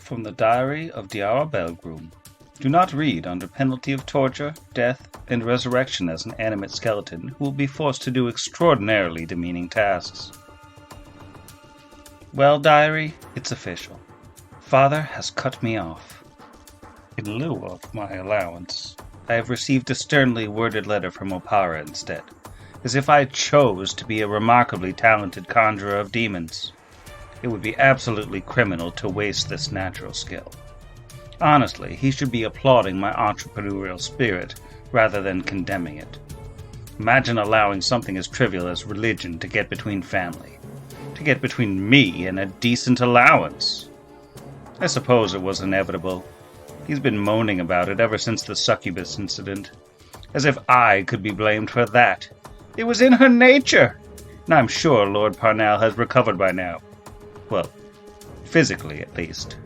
From the Diary of Diara Belgroom. Do not read under penalty of torture, death, and resurrection as an animate skeleton who will be forced to do extraordinarily demeaning tasks. Well, diary, it's official. Father has cut me off. In lieu of my allowance, I have received a sternly worded letter from Opara instead, as if I chose to be a remarkably talented conjurer of demons. It would be absolutely criminal to waste this natural skill. Honestly, he should be applauding my entrepreneurial spirit rather than condemning it. Imagine allowing something as trivial as religion to get between family, to get between me and a decent allowance. I suppose it was inevitable. He's been moaning about it ever since the succubus incident, as if I could be blamed for that. It was in her nature, and I'm sure Lord Parnell has recovered by now. Well, physically at least.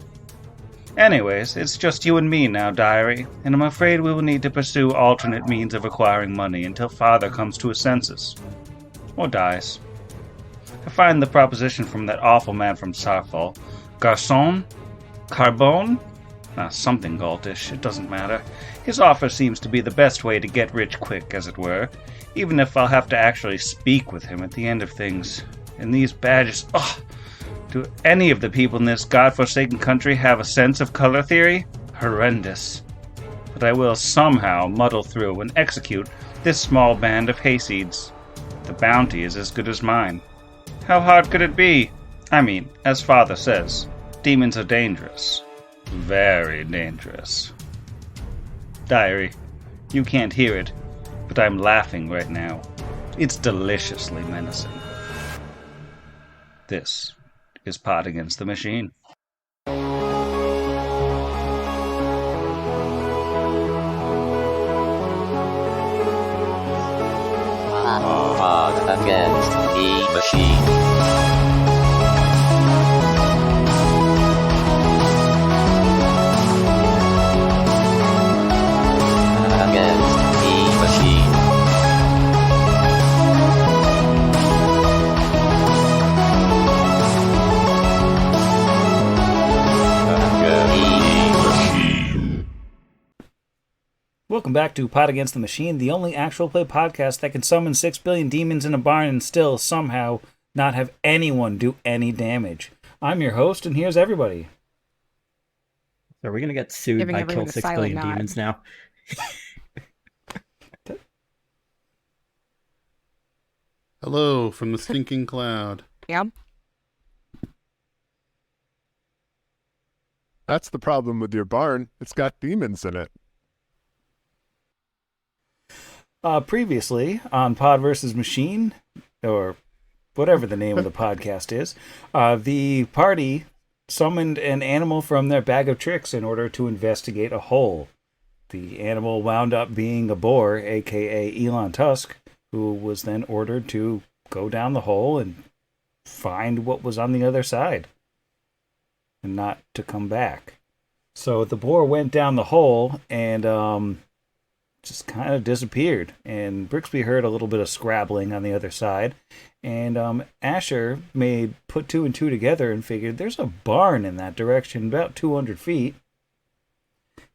Anyways, it's just you and me now, diary, and I'm afraid we will need to pursue alternate means of acquiring money until Father comes to his senses. Or dies. I find the proposition from that awful man from Sarfall, Garçon? Carbone? Something Galtish, it doesn't matter. His offer seems to be the best way to get rich quick, as it were, even if I'll have to actually speak with him at the end of things. And these badges, do any of the people in this godforsaken country have a sense of color theory? Horrendous. But I will somehow muddle through and execute this small band of hayseeds. The bounty is as good as mine. How hard could it be? I mean, as Father says, demons are dangerous. Very dangerous. Diary, you can't hear it, but I'm laughing right now. It's deliciously menacing. This is Pot Against the Machine. Pot Against the Machine. Welcome back to Pot Against the Machine, the only actual play podcast that can summon 6 billion demons in a barn and still somehow not have anyone do any damage. I'm your host, and here's everybody. Are we going to get sued by Kill 6 Billion Demons now? Hello from the stinking cloud. Yeah. That's the problem with your barn. It's got demons in it. Previously on Pod vs. Machine, or whatever the name of the podcast is, the party summoned an animal from their bag of tricks in order to investigate a hole. The animal wound up being a boar, aka Elon Tusk, who was then ordered to go down the hole and find what was on the other side, and not to come back. So the boar went down the hole and just kind of disappeared, and Brixby heard a little bit of scrabbling on the other side, and Asher put two and two together and figured there's a barn in that direction about 200 feet,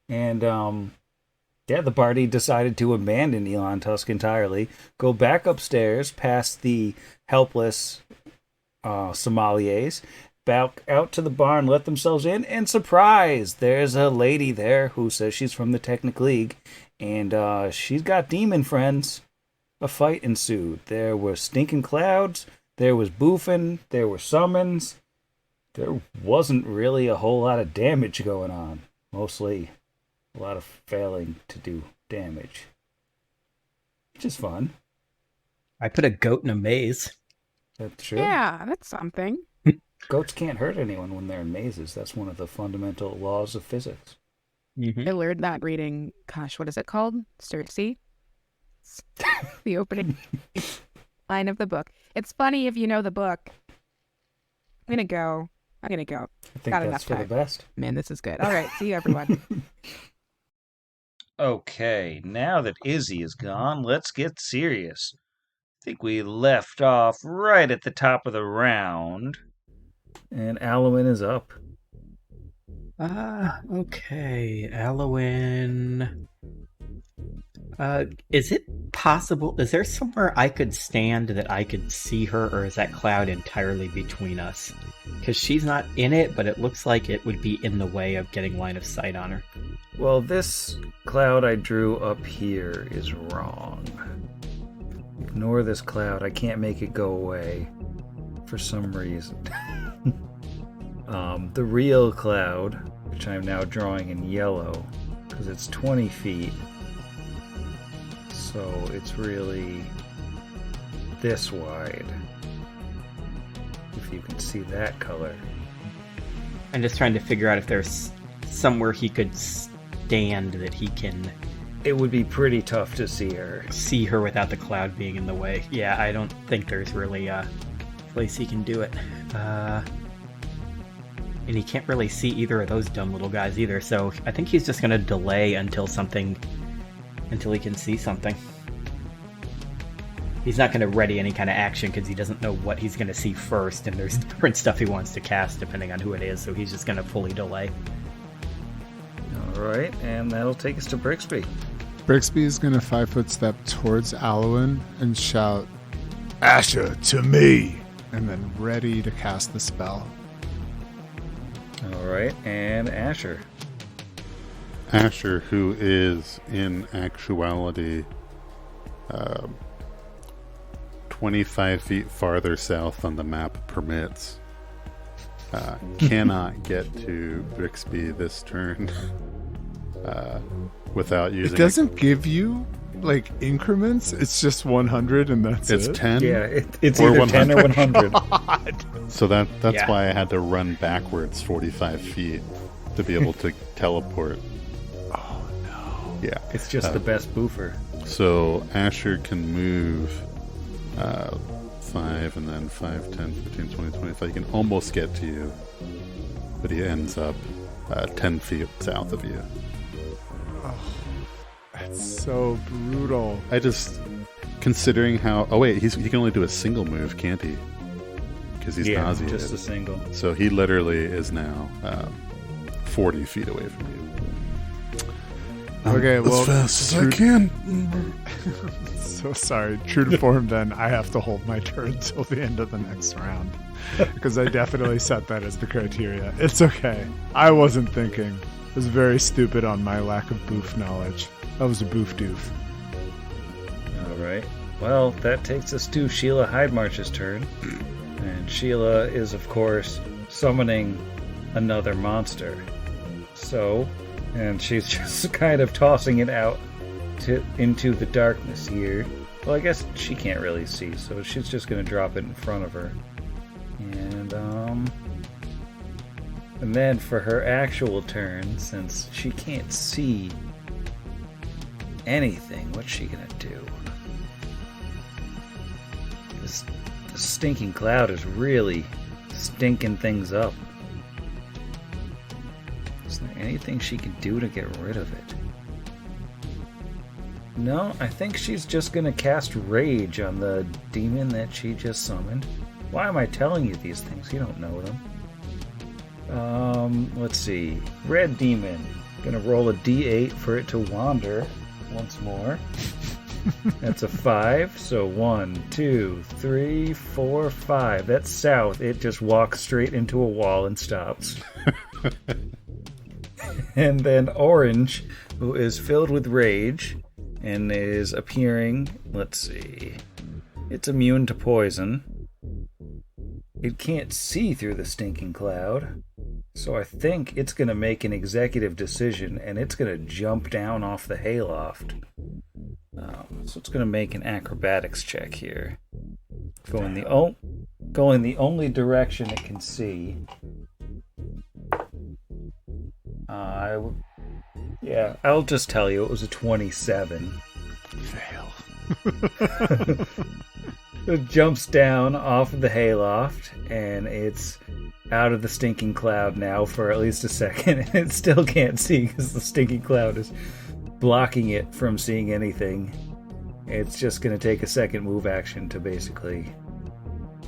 and the party decided to abandon Elon Tusk entirely, go back upstairs past the helpless sommeliers, back out to the barn, let themselves in, and surprise! There's a lady there who says she's from the Technic League, and she's got demon friends. A fight ensued. There were stinking clouds, there was boofing, there were summons. There wasn't really a whole lot of damage going on. Mostly a lot of failing to do damage. Which is fun. I put a goat in a maze. That's true. Yeah, that's something. Goats can't hurt anyone when they're in mazes. That's one of the fundamental laws of physics. Mm-hmm. I learned that reading, gosh, what is it called? Circe? The opening line of the book. It's funny if you know the book. I'm gonna go. I think Got that's enough for time. the best. Man, this is good. All right, see you, everyone. Okay, now that Izzy is gone, let's get serious. I think we left off right at the top of the round. And Alwyn is up. Okay, Alwyn. Is it possible? Is there somewhere I could stand that I could see her, or is that cloud entirely between us? Because she's not in it, but it looks like it would be in the way of getting line of sight on her. Well, this cloud I drew up here is wrong. Ignore this cloud. I can't make it go away for some reason. The real cloud, which I'm now drawing in yellow, because it's 20 feet, so it's really this wide, if you can see that color. I'm just trying to figure out if there's somewhere he could stand that he can... It would be pretty tough to see her. See her without the cloud being in the way. Yeah, I don't think there's really a place he can do it. And he can't really see either of those dumb little guys either, so I think he's just going to delay until he can see something. He's not going to ready any kind of action because he doesn't know what he's going to see first, and there's different stuff he wants to cast depending on who it is, so he's just going to fully delay. Alright, and that'll take us to Brixby. Brixby is going to 5-foot step towards Alwyn and shout, "Asher, to me!" and then ready to cast the spell. Alright, and Asher. Asher, who is in actuality 25 feet farther south than the map permits, cannot get to Brixby this turn without using... It doesn't give you, like, increments? It's just 100 and that's it? It's 10? Yeah, it's either 10 or 100. God. So that's why I had to run backwards 45 feet to be able to teleport. Oh, no. Yeah. It's just the best boofer. So Asher can move 5 and then 5, 10, 15, 20, 25. He can almost get to you, but he ends up 10 feet south of you. That's so brutal. I just, considering how... Oh wait, he can only do a single move, can't he? Because he's nauseated. Just a single. So he literally is now 40 feet away from you. Okay, well... As fast as I can. So sorry. True to form, then, I have to hold my turn until the end of the next round. Because I definitely set that as the criteria. It's okay. I wasn't thinking. I was very stupid on my lack of boof knowledge. I was a boof doof. Alright. Well, that takes us to Sheila Hydemarch's turn. And Sheila is, of course, summoning another monster. So, and she's just kind of tossing it out into the darkness here. Well, I guess she can't really see, so she's just going to drop it in front of her. And then for her actual turn, since she can't see anything, what's she going to do? This stinking cloud is really stinking things up. Is there anything she can do to get rid of it? No, I think she's just gonna cast Rage on the demon that she just summoned. Why am I telling you these things? You don't know them. Let's see. Red demon. Gonna roll a d8 for it to wander once more. That's a 5, so 1, 2, 3, 4, 5. That's south. It just walks straight into a wall and stops. And then orange, who is filled with rage and is appearing, let's see, it's immune to poison. It can't see through the stinking cloud, so I think it's going to make an executive decision and it's going to jump down off the hayloft. So it's going to make an acrobatics check here. Going the only direction it can see. I'll just tell you, it was a 27. Fail. It jumps down off of the hayloft, and it's out of the stinking cloud now for at least a second. And it still can't see because the stinking cloud is blocking it from seeing anything. It's just going to take a second move action to basically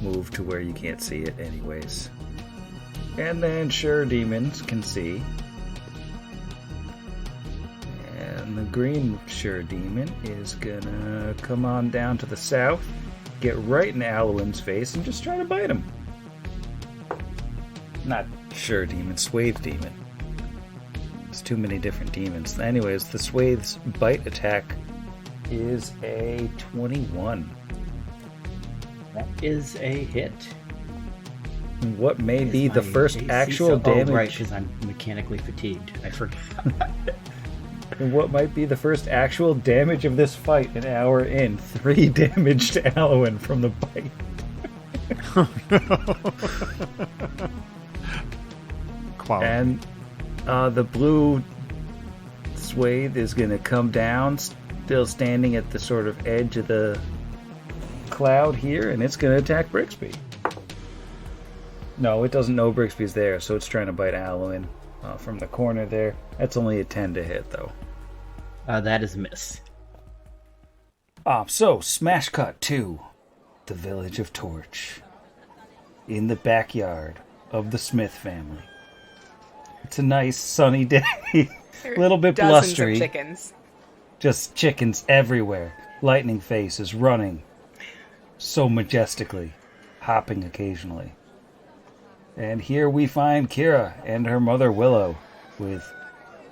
move to where you can't see it anyways. And then sure demons can see. And the green sure demon is gonna come on down to the south, get right in Alwyn's face, and just try to bite him. Not sure demon, swathe demon. There's too many different demons. Anyways, the swathe's bite attack is a 21. That is a hit. What may Is be the my first AC actual damage? Oh, right, because I'm mechanically fatigued. I forgot. And what might be the first actual damage of this fight an hour in? 3 damage to Alwyn from the bite. Quality. And the blue swathe is going to come down, still standing at the sort of edge of the cloud here, and it's going to attack Brixby. No, it doesn't know Brixby's there, so it's trying to bite Alwyn from the corner there. That's only a 10 to hit, though. That is a miss. So, smash cut to the village of Torch. In the backyard of the Smith family. It's a nice sunny day. A little bit Dozens blustery. of chickens. Just chickens everywhere. Lightning Face is running so majestically, hopping occasionally. And here we find Kira and her mother Willow with,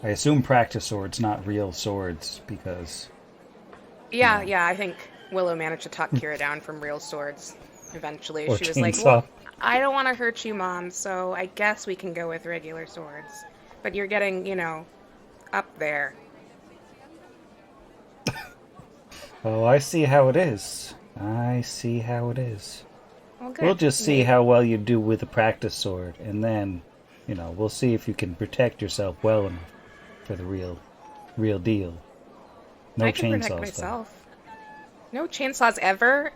I assume, practice swords, not real swords, because... Yeah, I think Willow managed to talk Kira down from real swords eventually. Or She was like, chainsaw. well, I don't want to hurt you, Mom, so I guess we can go with regular swords. But you're getting, up there. Oh, I see how it is. I see how it is. Well, good. We'll just see how well you do with a practice sword, and then, we'll see if you can protect yourself well enough for the real deal. No I can chainsaws, protect though. myself. No chainsaws ever?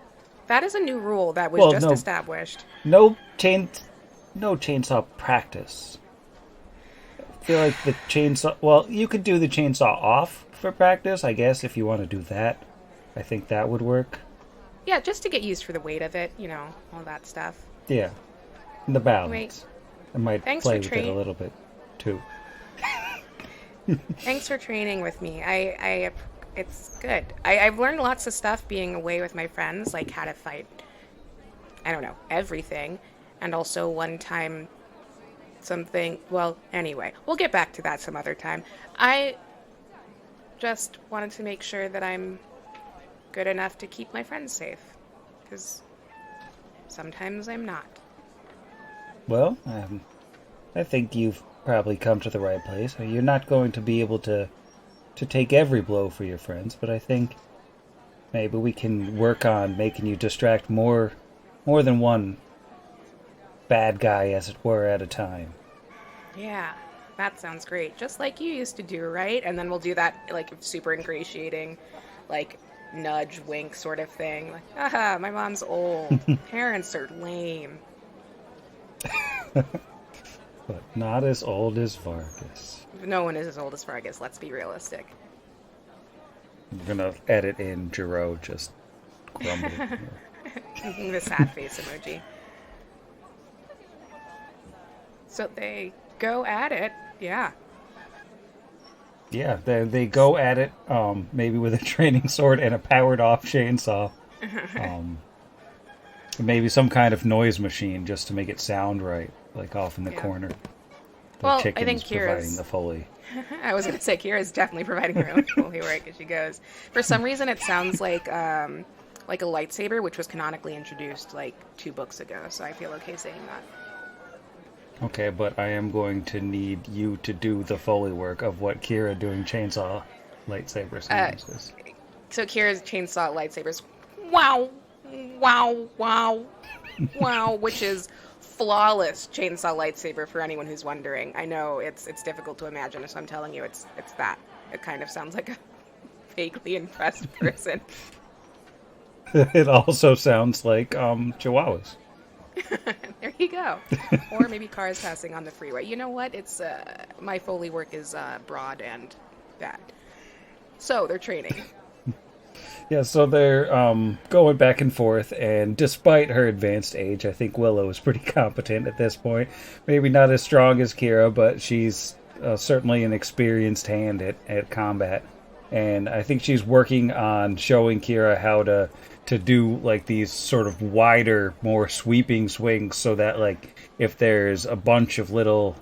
That is a new rule that was just established. No chainsaw practice. I feel like the chainsaw... Well, you could do the chainsaw off for practice, I guess, if you want to do that. I think that would work. Yeah, just to get used for the weight of it, all that stuff. Yeah. And the balance. I might Thanks play for with it a little bit, too. Thanks for training with me. It's good. I've learned lots of stuff being away with my friends, like how to fight, I don't know, everything. And also one time well, anyway, we'll get back to that some other time. I just wanted to make sure that I'm good enough to keep my friends safe, because sometimes I'm not. Well, I think you've probably come to the right place. You're not going to be able to take every blow for your friends, but I think maybe we can work on making you distract more than one bad guy, as it were, at a time. Yeah, that sounds great. Just like you used to do, right? And then we'll do that, like, super ingratiating, like, nudge, wink sort of thing. Like, haha, my mom's old. Parents are lame. But not as old as Vargas. No one is as old as Vargas, let's be realistic. We're gonna edit in Giro just grumbling. The sad face emoji. So they go at it, yeah. Yeah, they go at it, maybe with a training sword and a powered-off chainsaw. Maybe some kind of noise machine just to make it sound right, like off in the corner. The Well, I chicken's think providing Kira's... the Foley. I was going to say, Kira's definitely providing her own Foley work as she goes. For some reason, it sounds like a lightsaber, which was canonically introduced, 2 books ago, so I feel okay saying that. Okay, but I am going to need you to do the Foley work of what Kira doing chainsaw lightsaber sounds is. So Kira's chainsaw lightsabers, wow, wow, wow, wow, which is flawless chainsaw lightsaber for anyone who's wondering. I know it's difficult to imagine, so I'm telling you, it's that. It kind of sounds like a vaguely impressed person. It also sounds like chihuahuas. There you go. Or maybe cars passing on the freeway. You know what? It's my Foley work is broad and bad. So they're training. Yeah, so they're going back and forth, and despite her advanced age, I think Willow is pretty competent at this point. Maybe not as strong as Kira, but she's certainly an experienced hand at combat. And I think she's working on showing Kira how to do like these sort of wider, more sweeping swings, so that like if there's a bunch of little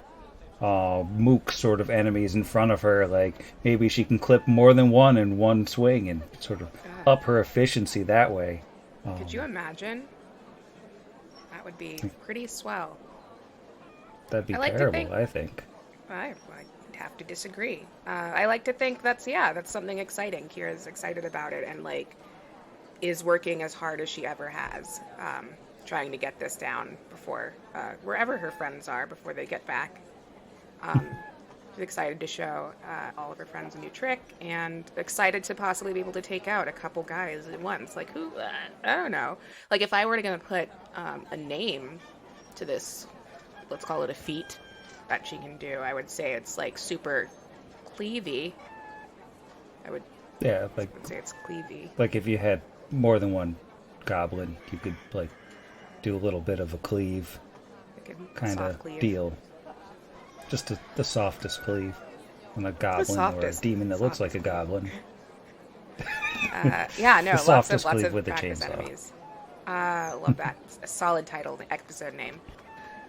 mook sort of enemies in front of her, like maybe she can clip more than one in one swing and sort of up her efficiency that way. Could you imagine? That would be pretty swell. That'd be I terrible, I think. I have to disagree. I like to think that's something exciting. Kira's excited about it and like is working as hard as she ever has, trying to get this down before wherever her friends are before they get back. She's excited to show all of her friends a new trick and excited to possibly be able to take out a couple guys at once. Like who? I don't know. Like if I were going to put a name to this, let's call it a feat that she can do, I would say it's like super cleavy. I would say it's cleavy. Like if you had more than one goblin, you could like do a little bit of a cleave kind of deal. Just the softest cleave on a goblin or a demon that looks like a goblin. Lots of with the chainsaw. Enemies. Love that. A solid title, episode name.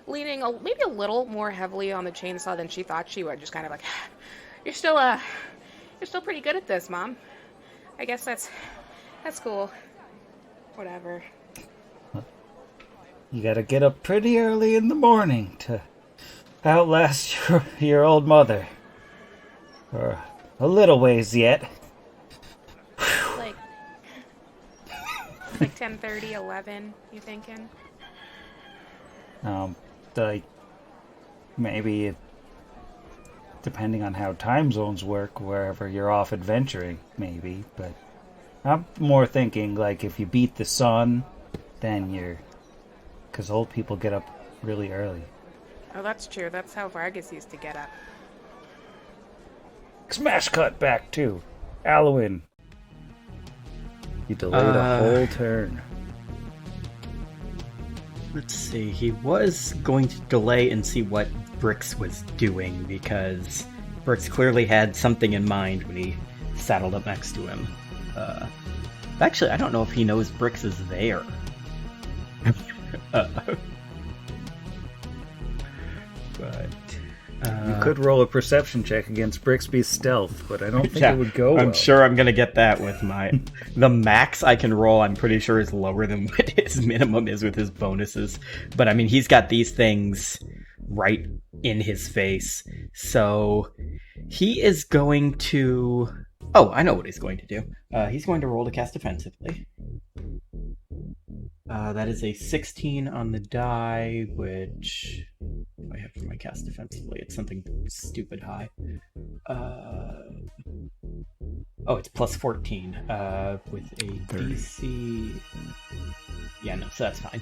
Leaning maybe a little more heavily on the chainsaw than she thought she would. Just kind of like, you're still pretty good at this, Mom. I guess that's cool. Whatever. You gotta get up pretty early in the morning to outlast your old mother. For a little ways yet. Like 10:30, 11, you thinking? Like maybe depending on how time zones work, wherever you're off adventuring, maybe. But I'm more thinking like if you beat the sun, then because old people get up really early. Oh, that's true. That's how Vargas used to get up. Smash cut back to Alwyn. You delayed a whole turn. Let's see. He was going to delay and see what Brix was doing because Brix clearly had something in mind when he saddled up next to him. Actually, I don't know if he knows Brix is there. You could roll a perception check against Brixby's stealth, but I don't think it would go well. I'm sure I'm going to get that with the max I can roll, I'm pretty sure is lower than what his minimum is with his bonuses. But I mean, he's got these things right in his face. So he is going to... Oh, I know what he's going to do. He's going to roll to cast defensively. That is a 16 on the die, which I have for my cast defensively. It's something stupid high. It's plus 14 with a 30. DC. Yeah, no, so that's fine.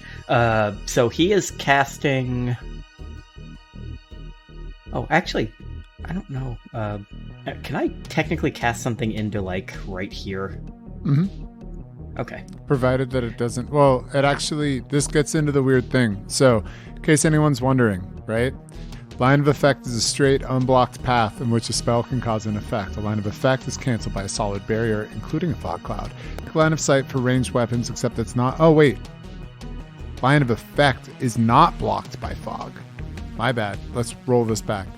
So he is casting. Oh, actually, I don't know. Can I technically cast something into like right here? Mm-hmm. Okay. Provided that it doesn't... Well, this gets into the weird thing. So, in case anyone's wondering, right? Line of effect is a straight, unblocked path in which a spell can cause an effect. A line of effect is canceled by a solid barrier, including a fog cloud. Line of sight for ranged weapons, except it's not... Oh, wait. Line of effect is not blocked by fog. My bad. Let's roll this back.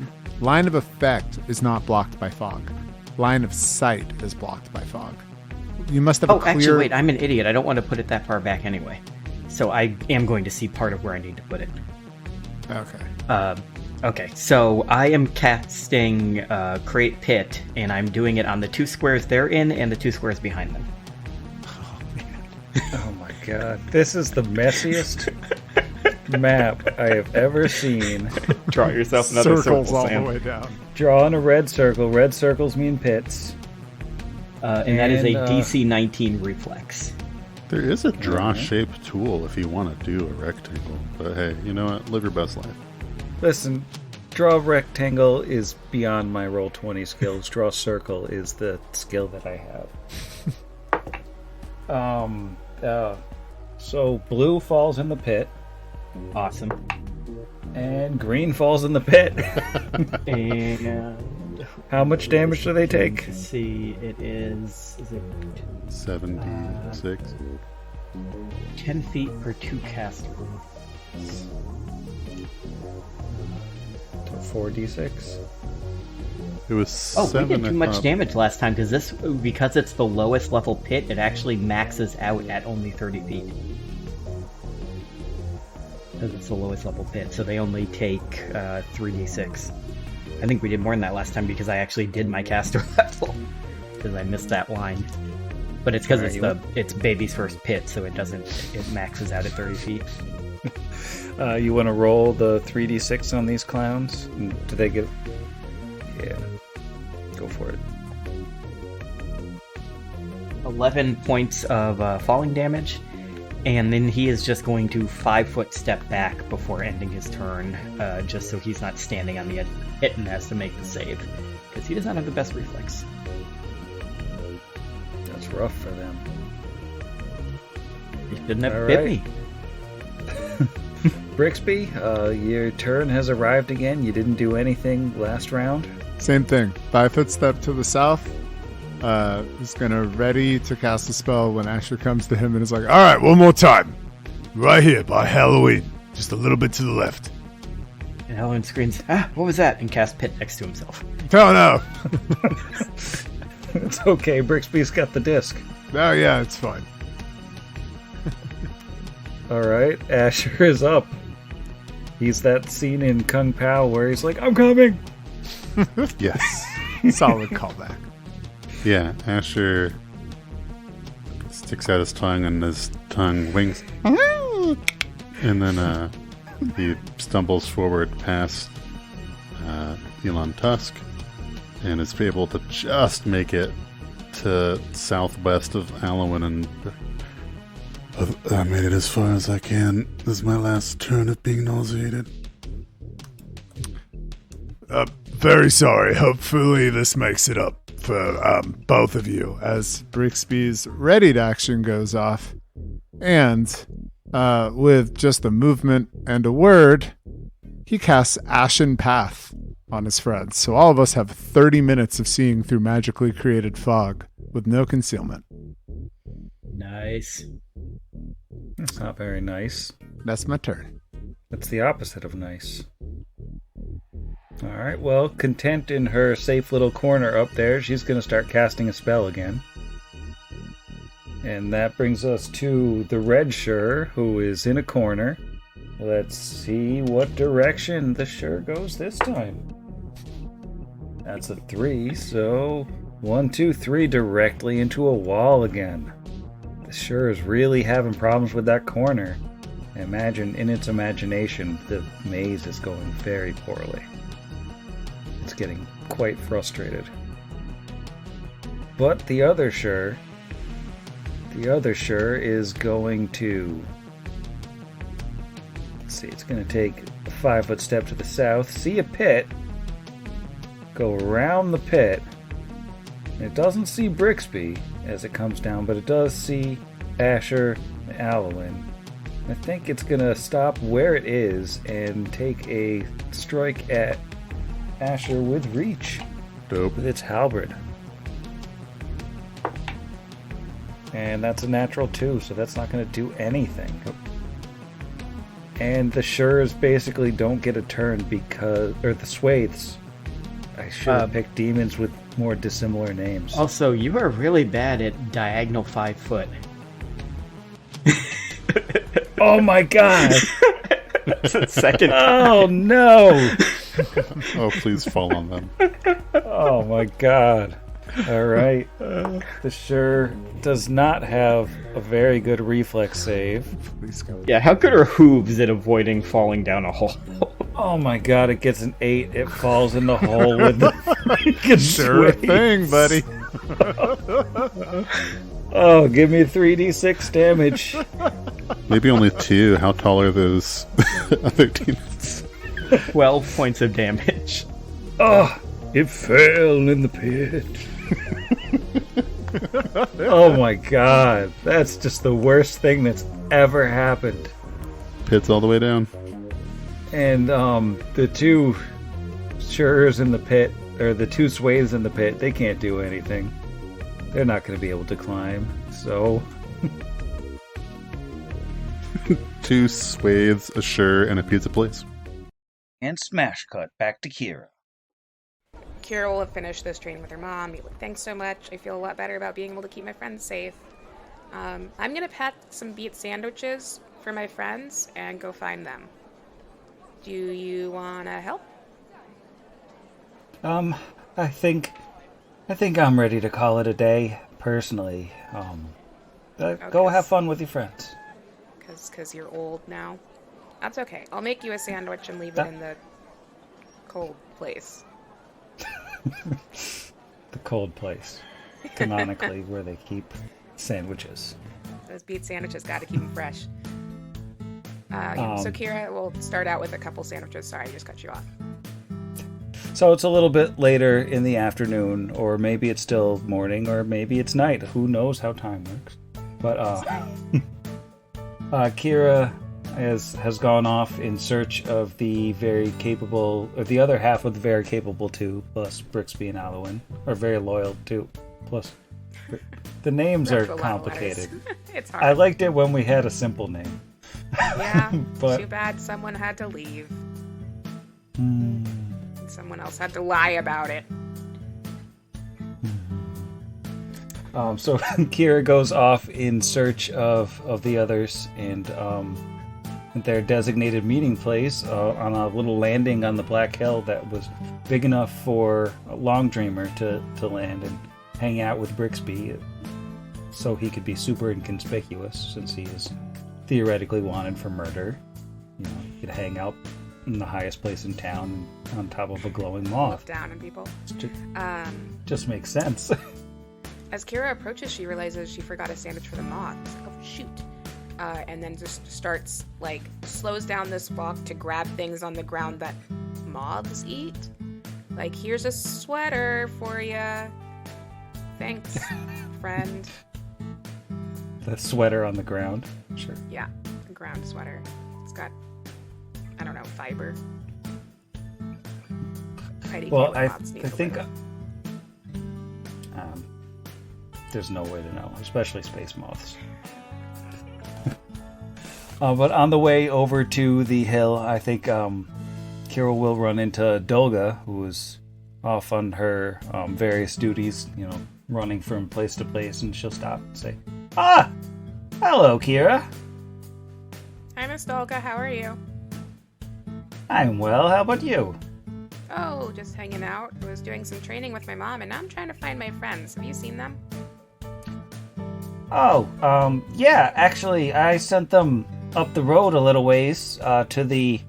Line of effect is not blocked by fog. Line of sight is blocked by fog. You must have a clear... actually, wait, I'm an idiot. I don't want to put it that far back anyway. So I am going to see part of where I need to put it. Okay. Okay, so I am casting Create Pit, and I'm doing it on the 2 squares they're in and the 2 squares behind them. Oh, man. Oh, my God. This is the messiest map I have ever seen. Draw yourself another circles all Sam. The way down. Drawing a red circle. Red circles mean pits. And that is a DC 19 reflex. There is a draw-shaped tool if you want to do a rectangle. But hey, you know what? Live your best life. Listen, draw rectangle is beyond my Roll20 skills. Draw circle is the skill that I have. So blue falls in the pit, Awesome. and green falls in the pit. And How much damage do they take? let's see, it is it 76. 10 feet per 2 caster. 4d6. It was Oh, 7. we did too I much thought. damage last time because it's the lowest level pit. It actually maxes out at only 30 feet. Because it's the lowest level pit, so they only take 3d6. I think we did more than that last time because I actually did my caster level because I missed that line. But it's because it's baby's first pit, so it maxes out at 30 feet. You want to roll the 3d6 on these clowns? Do they get... Yeah. Go for it. 11 points of falling damage, and then he is just going to 5-foot step back before ending his turn, just so he's not standing on the edge of the pit and has to make the save, because he does not have the best reflex. That's rough for them. He shouldn't have All bit right. me. Brixby, your turn has arrived again. You didn't do anything last round. Same thing. 5-foot step to the south. He's gonna ready to cast a spell when Asher comes to him and is like, "All right, one more time, right here by Halloween, just a little bit to the left." And Helen screams, what was that? And casts pit next to himself. Oh no! It's okay. Brixby's got the disc. Oh yeah, it's fine. All right. Asher is up. He's that scene in Kung Pao where he's like, "I'm coming." Yes. Solid callback. Yeah, Asher sticks out his tongue and his tongue winks. And then he stumbles forward past Elon Tusk and is able to just make it to southwest of Alwyn, and I made it as far as I can. This is my last turn of being nauseated. Very sorry. Hopefully this makes it up for both of you as Brixby's readied action goes off. And with just a movement and a word, he casts Ashen Path on his friends. So all of us have 30 minutes of seeing through magically created fog with no concealment. Nice. That's not very nice. That's my turn. That's the opposite of nice. All right, well, content in her safe little corner up there, she's going to start casting a spell again. And that brings us to the red Shur, who is in a corner. Let's see what direction the Shur goes this time. That's a 3, so 1, 2, 3 directly into a wall again. The Shur is really having problems with that corner. Imagine, in its imagination, the maze is going very poorly. It's getting quite frustrated. But the other Shur is going to... Let's see, it's going to take a 5-foot step to the south, see a pit, go around the pit, and it doesn't see Brixby as it comes down, but it does see Asher and Alwyn. I think it's going to stop where it is and take a strike at Asher with reach. Dope. With its halberd. And that's a natural 2, so that's not going to do anything. And the Shurs basically don't get a turn because... Or the Swathes. I should have picked demons with more dissimilar names. Also, you are really bad at diagonal 5 foot. Oh my god! Second. Oh no! Oh, please fall on them. Oh my god. Alright. The Shur does not have a very good reflex save. Please go. Yeah, how good are hooves at avoiding falling down a hole? Oh my god, it gets an 8. It falls in the hole with the freaking Sure Swathes. thing, buddy. Oh, give me 3d6 damage. Maybe only 2. How tall are those other demons? 12 points of damage. Oh, it fell in the pit. Oh my god, that's just the worst thing that's ever happened. Pit's all the way down. And the two Schurers in the pit, or the two Sways in the pit, they can't do anything. They're not going to be able to climb, so... 2 swathes, a Schur, and a pizza place. And smash cut back to Kira. Kira will have finished this training with her mom. Be like, thanks so much. I feel a lot better about being able to keep my friends safe. I'm going to pack some beet sandwiches for my friends and go find them. Do you want to help? I think I'm ready to call it a day, personally. Go have fun with your friends. Because you're old now? That's okay. I'll make you a sandwich and leave it in the cold place. The cold place. Canonically, where they keep sandwiches. Those beet sandwiches, gotta keep them fresh. So Kira will start out with a couple sandwiches. Sorry, I just cut you off. So it's a little bit later in the afternoon, or maybe it's still morning, or maybe it's night. Who knows how time works? But Kira has gone off in search of the very capable, or the other half of the very capable two, plus Brixby and Alwyn, are very loyal too. Plus, the names are complicated. It's hard. I liked it when we had a simple name. Yeah, but too bad someone had to leave. Someone else had to lie about it. So Kira goes off in search of the others, and at their designated meeting place on a little landing on the Black Hill that was big enough for a Long Dreamer to land and hang out with Brixby, so he could be super inconspicuous since he is theoretically wanted for murder. You know, he could hang out in the highest place in town on top of a glowing moth. Look down on people. Just makes sense. As Kira approaches, she realizes she forgot a sandwich for the moth. She's like, oh, shoot. And then just starts, slows down this walk to grab things on the ground that moths eat. Like, here's a sweater for ya. Thanks, friend. The sweater on the ground? Sure. Yeah, a ground sweater. It's got, I don't know, fiber. Well, I think... there's no way to know, especially space moths. But on the way over to the hill, I think Kira will run into Dolga, who is off on her various duties, running from place to place, and she'll stop and say, "Ah! Hello, Kira." Hi, Miss Dolga. How are you? I'm well. How about you? Oh, just hanging out. I was doing some training with my mom, and now I'm trying to find my friends. Have you seen them? Oh, yeah, actually, I sent them up the road a little ways to the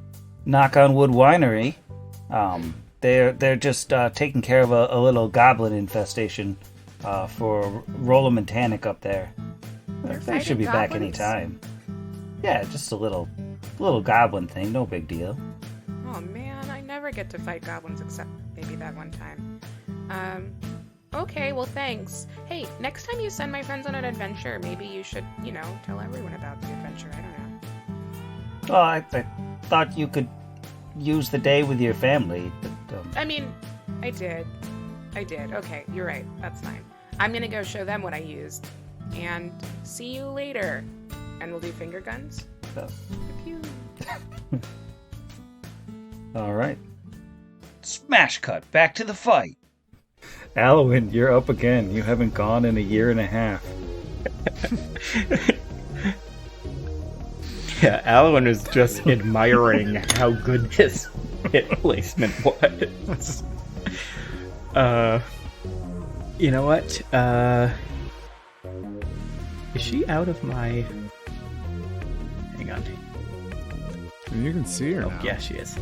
Knock on Wood Winery. They're just taking care of a little goblin infestation for Rollum and Tannic up there. They should be back any time. Yeah, just a little goblin thing, no big deal. Oh man, I never get to fight goblins except maybe that one time. Okay, well thanks. Hey, next time you send my friends on an adventure, maybe you should, tell everyone about the adventure. I don't know. Well, I thought you could use the day with your family, but... I did. Okay, you're right. That's fine. I'm gonna go show them what I used. And see you later. And we'll do finger guns. Pew. All right. Smash cut back to the fight. Alwyn, you're up again. You haven't gone in a year and a half. Yeah, Alwyn is just admiring how good this hit placement was. You know what? Is she out of my... Hang on. You can see her now. Yeah, she is.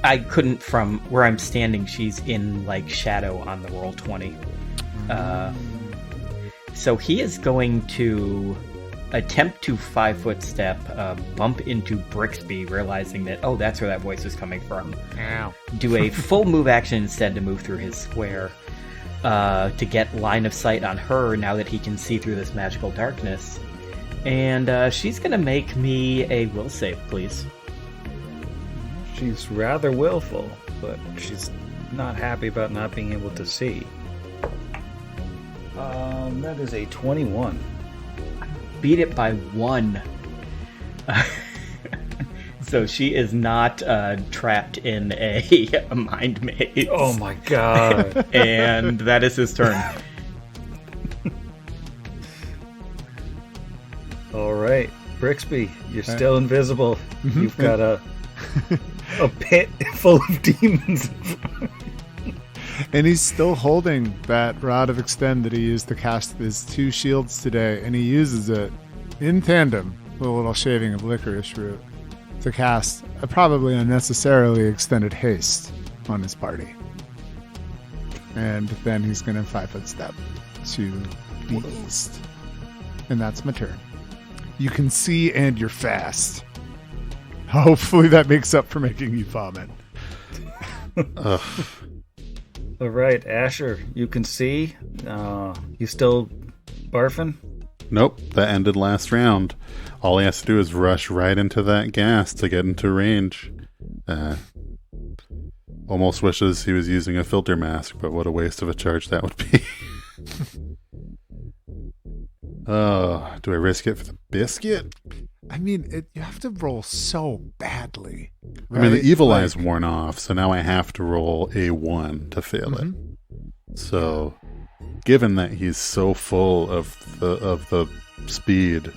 I couldn't, from where I'm standing, she's in, shadow on the roll 20. So he is going to attempt to 5-foot step, bump into Brixby, realizing that, oh, that's where that voice was coming from. Ow. Do a full move action instead to move through his square. to get line of sight on her now that he can see through this magical darkness. And she's going to make me a will save, please. She's rather willful, but she's not happy about not being able to see. That is a 21. Beat it by 1. So she is not trapped in a mind maze. Oh my god. And that is his turn. All right, Brixby, you're still invisible. You've got a pit full of demons. And he's still holding that Rod of Extend that he used to cast his 2 shields today, and he uses it in tandem with a little shaving of licorice root to cast a probably unnecessarily extended haste on his party. And then he's going to 5-foot step to the east. And that's my turn. You can see and you're fast. Hopefully that makes up for making you vomit. All right, Asher, you can see. You still barfing? Nope, that ended last round. All he has to do is rush right into that gas to get into range. Almost wishes he was using a filter mask, but what a waste of a charge that would be. Oh, do I risk it for the biscuit? I mean, you have to roll so badly. Right? I mean, the evil like, eye's worn off, so now I have to roll a 1 to fail it. So, given that he's so full of the speed,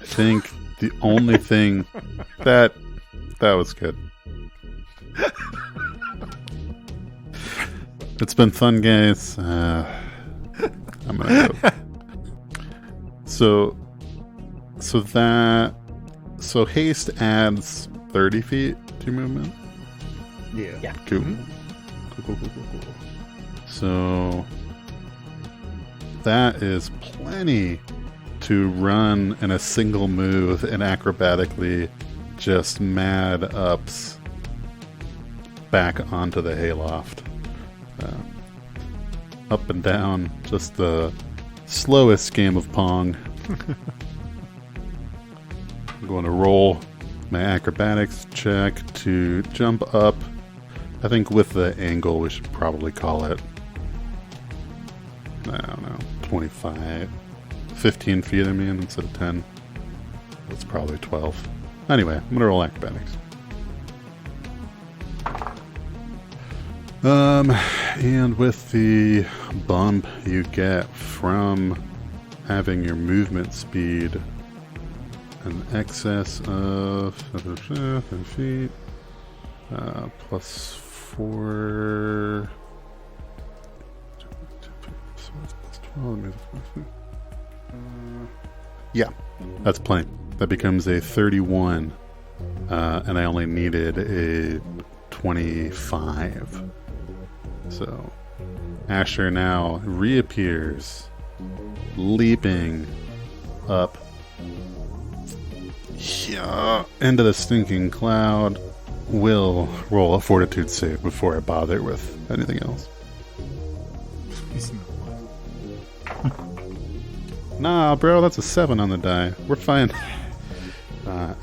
I think the only thing that was good. It's been fun, guys. I'm gonna go. So haste adds 30 feet to movement. Yeah. Cool. Cool. So that is plenty to run in a single move and acrobatically just mad ups back onto the hayloft. Up and down, just the slowest game of Pong. I'm going to roll my acrobatics check to jump up. I think with the angle, we should probably call it, I don't know, 15 feet, I mean, instead of 10. That's probably 12. Anyway, I'm going to roll acrobatics. And with the bump you get from having your movement speed in excess of 30 feet, plus 4. Yeah, that's plenty. That becomes a 31, and I only needed a 25. So, Asher now reappears, leaping up into the stinking cloud. Will roll a fortitude save before I bother with anything else. Nah, bro, that's a 7 on the die. We're fine.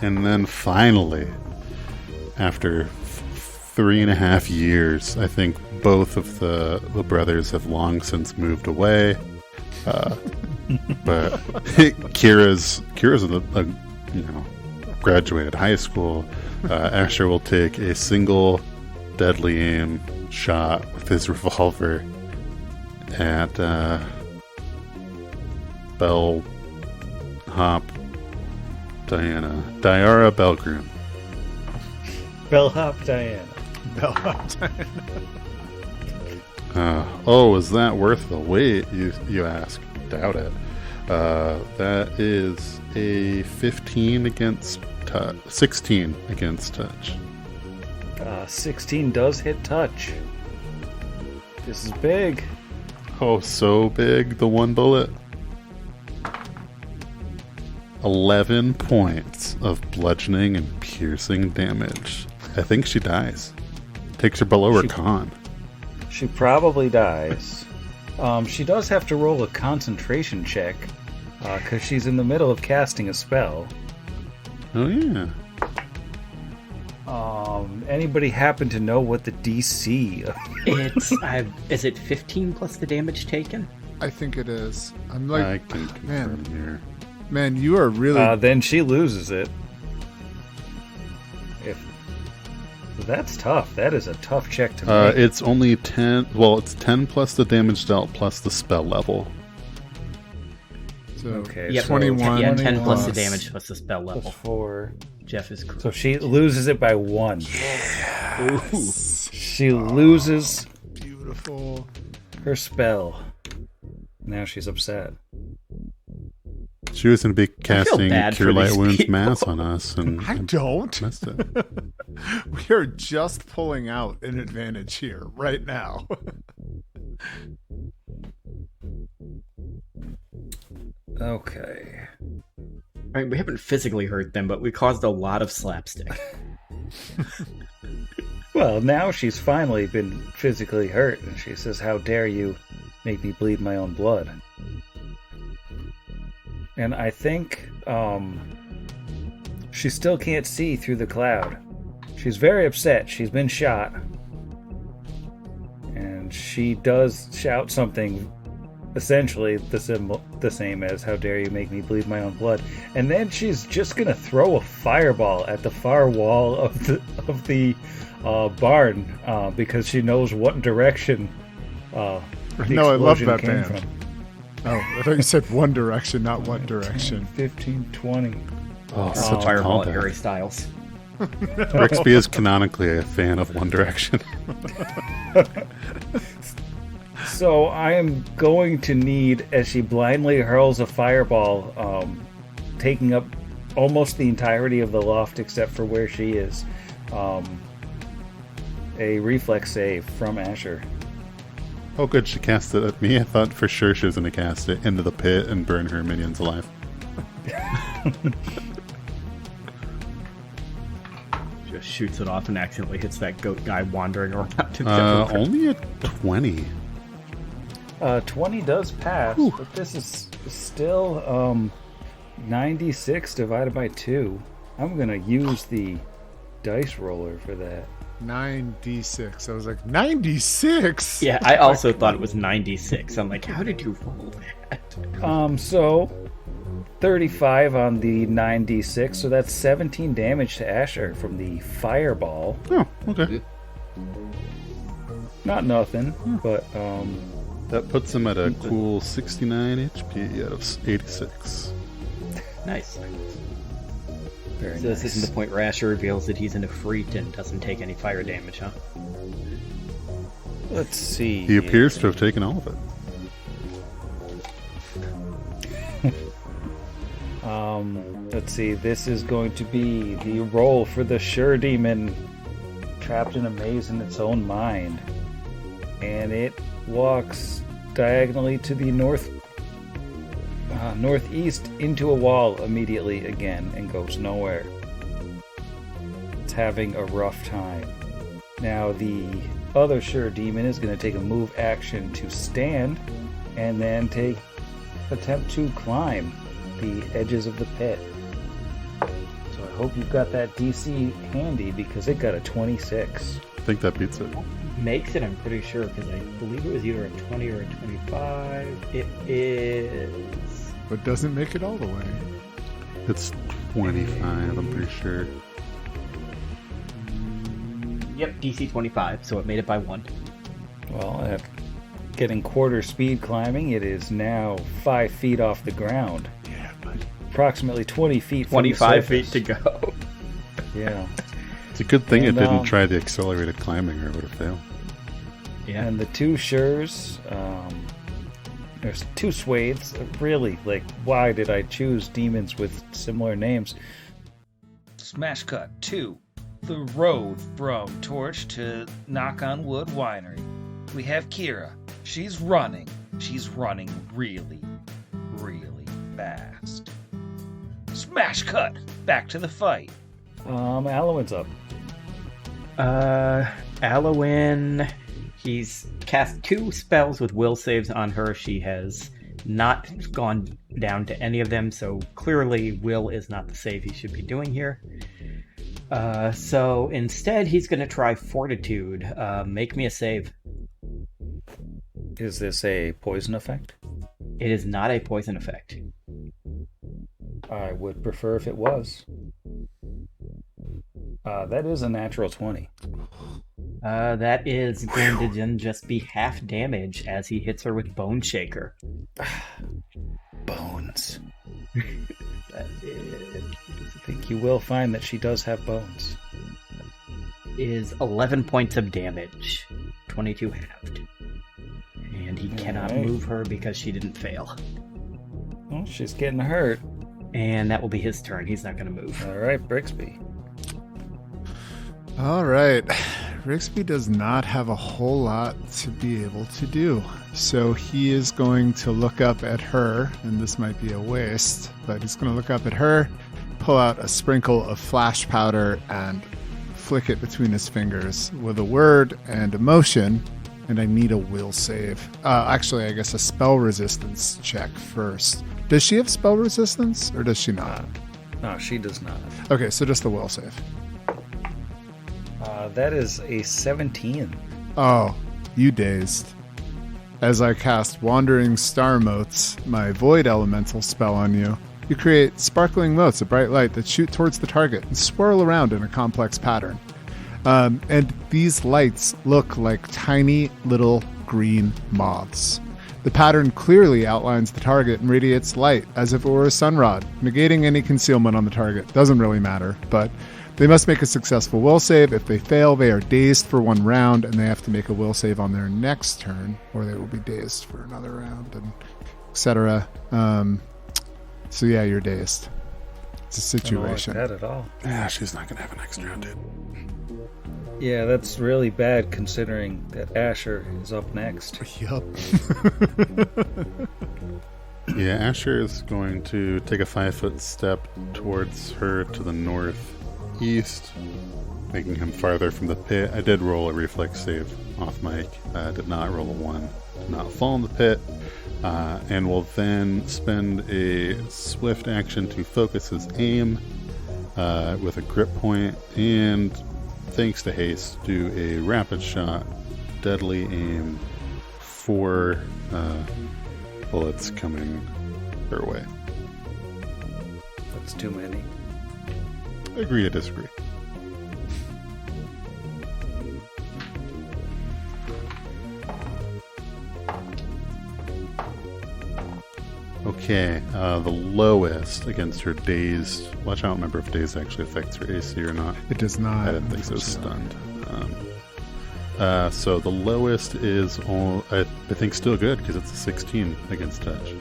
And then finally, after 3.5 years, I think both of the brothers have long since moved away. But Kira's graduated high school. Asher will take a single deadly aim shot with his revolver at Bellhop Diara Belgroom. Bellhop Diana. Is that worth the wait, you ask? Doubt it. That is a 15 against touch. 16 against touch. 16 does hit touch. This is big. Oh, so big, the one bullet. 11 points of bludgeoning and piercing damage. I think she dies. Takes her below her con. She probably dies. She does have to roll a concentration check because she's in the middle of casting a spell. Oh, yeah. Anybody happen to know what the DC? Is it 15 plus the damage taken? I think it is. I'm I like, can confirm here. man, you are really. Then she loses it. That's tough. That is a tough check to make. It's only 10. Well, it's 10 plus the damage dealt plus the spell level. So, Okay, Yep. 21. Yeah, 10 plus the plus- damage plus the spell level. 4. Jeff is correct. So she loses it by 1. She loses Beautiful. her spell. Now she's upset. She was going to be casting bad Cure for Light these Wounds people. Mass on us, and I don't. missed it. We are just pulling out an advantage here right now. Okay. I mean, we haven't physically hurt them, but we caused a lot of slapstick. Well, now she's finally been physically hurt, and she says, "How dare you make me bleed my own blood?" And I think she still can't see through the cloud. She's very upset. She's been shot. And she does shout something essentially the same as, "How dare you make me bleed my own blood?" And then she's just going to throw a fireball at the far wall of the barn because she knows what direction the No, I love explosion that came band. from. Oh, I thought you said One Direction, not What Direction. 15, 20. Oh, such a Fireball at callback. Harry Styles. Brixby is canonically a fan of One Direction. So I am going to need, as she blindly hurls a fireball, taking up almost the entirety of the loft except for where she is, a reflex save from Asher. Oh, good, she cast it at me. I thought for sure she was going to cast it into the pit and burn her minions alive. Just shoots it off and accidentally hits that goat guy wandering around. Only a 20. 20 does pass, but this is still 96 divided by 2. I'm going to use the dice roller for that. 9d6. I was like, 96? Yeah, I also thought it was 96. I'm like, how did you roll that? So 35 on the 9d6, so that's 17 damage to Asher from the fireball. Oh, okay. Not nothing, but That puts him at a cool 69 HP out of 86. Nice. very So this nice. isn't the point where Asher reveals that he's an Efreet and doesn't take any fire damage, huh? Let's see. He appears to have taken all of it. Let's see. This is going to be the roll for the Sure Demon, trapped in a maze in its own mind, and it walks diagonally to the northeast into a wall immediately again and goes nowhere. It's having a rough time. Now the other Sure Demon is going to take a move action to stand and then attempt to climb the edges of the pit. So I hope you've got that DC handy because it got a 26. I think that beats it. Makes it, I'm pretty sure, because I believe it was either a 20 or a 25. It is... But doesn't make it all the way. It's 25, I'm pretty sure. Yep, DC 25, so it made it by 1. Well, at getting quarter speed climbing, it is now 5 feet off the ground. Yeah, buddy. Approximately 20 feet from 25 the feet surface. to go. Yeah. It's a good thing And, it didn't try the accelerated climbing or it would have failed. Yeah. And the two Shures, there's two swathes. Really, like, why did I choose demons with similar names? Smash cut 2. The road from Torch to Knock on Wood Winery. We have Kira. She's running. She's running really, really fast. Smash cut. Back to the fight. Alowin's up. Alwyn, He's cast 2 spells with will saves on her. She has not gone down to any of them, so clearly will is not the save he should be doing here. So instead, he's going to try Fortitude. Make me a save. Is this a poison effect? It is not a poison effect. I would prefer if it was. That is a natural 20. That is going to then just be half damage as he hits her with Bone Shaker. Bones. That is I think you will find that she does have bones. 11 points of damage. 22 halved. And he cannot Alright. move her because she didn't fail. Well, she's getting hurt. And that will be his turn. He's not going to move. All right, Brixby. All right. Rixby does not have a whole lot to be able to do. So he is going to look up at her, and this might be a waste, but he's going to look up at her, pull out a sprinkle of flash powder, and flick it between his fingers with a word and a motion, and I need a will save. Actually, I guess a spell resistance check first. Does she have spell resistance, or does she not? No, she does not. Okay, so just a will save. That is a 17. Oh, you dazed. As I cast Wandering Star Motes, my Void Elemental spell on you, you create sparkling motes of bright light that shoot towards the target and swirl around in a complex pattern. And these lights look like tiny little green moths. The pattern clearly outlines the target and radiates light as if it were a sunrod, negating any concealment on the target. Doesn't really matter, but they must make a successful will save. If they fail, they are dazed for 1 round, and they have to make a will save on their next turn, or they will be dazed for another round, and etc. So yeah, you're dazed. It's a situation. I don't like that at all. Yeah, she's not going to have an next round, dude. Yeah, that's really bad considering that Asher is up next. Yup. Yeah, Asher is going to take a 5-foot step towards her to the northeast, making him farther from the pit. I did roll a reflex save off mic. Did not roll a 1. Did not fall in the pit. And will then spend a swift action to focus his aim with a grip point, and thanks to haste, do a rapid shot, deadly aim, 4 bullets coming her way. That's too many. Agree to disagree. Okay, the lowest against her dazed. Watch, I don't remember if dazed actually affects her AC or not. It does not. I didn't think so. Stunned. So the lowest is, I think, still good because it's a 16 against touch.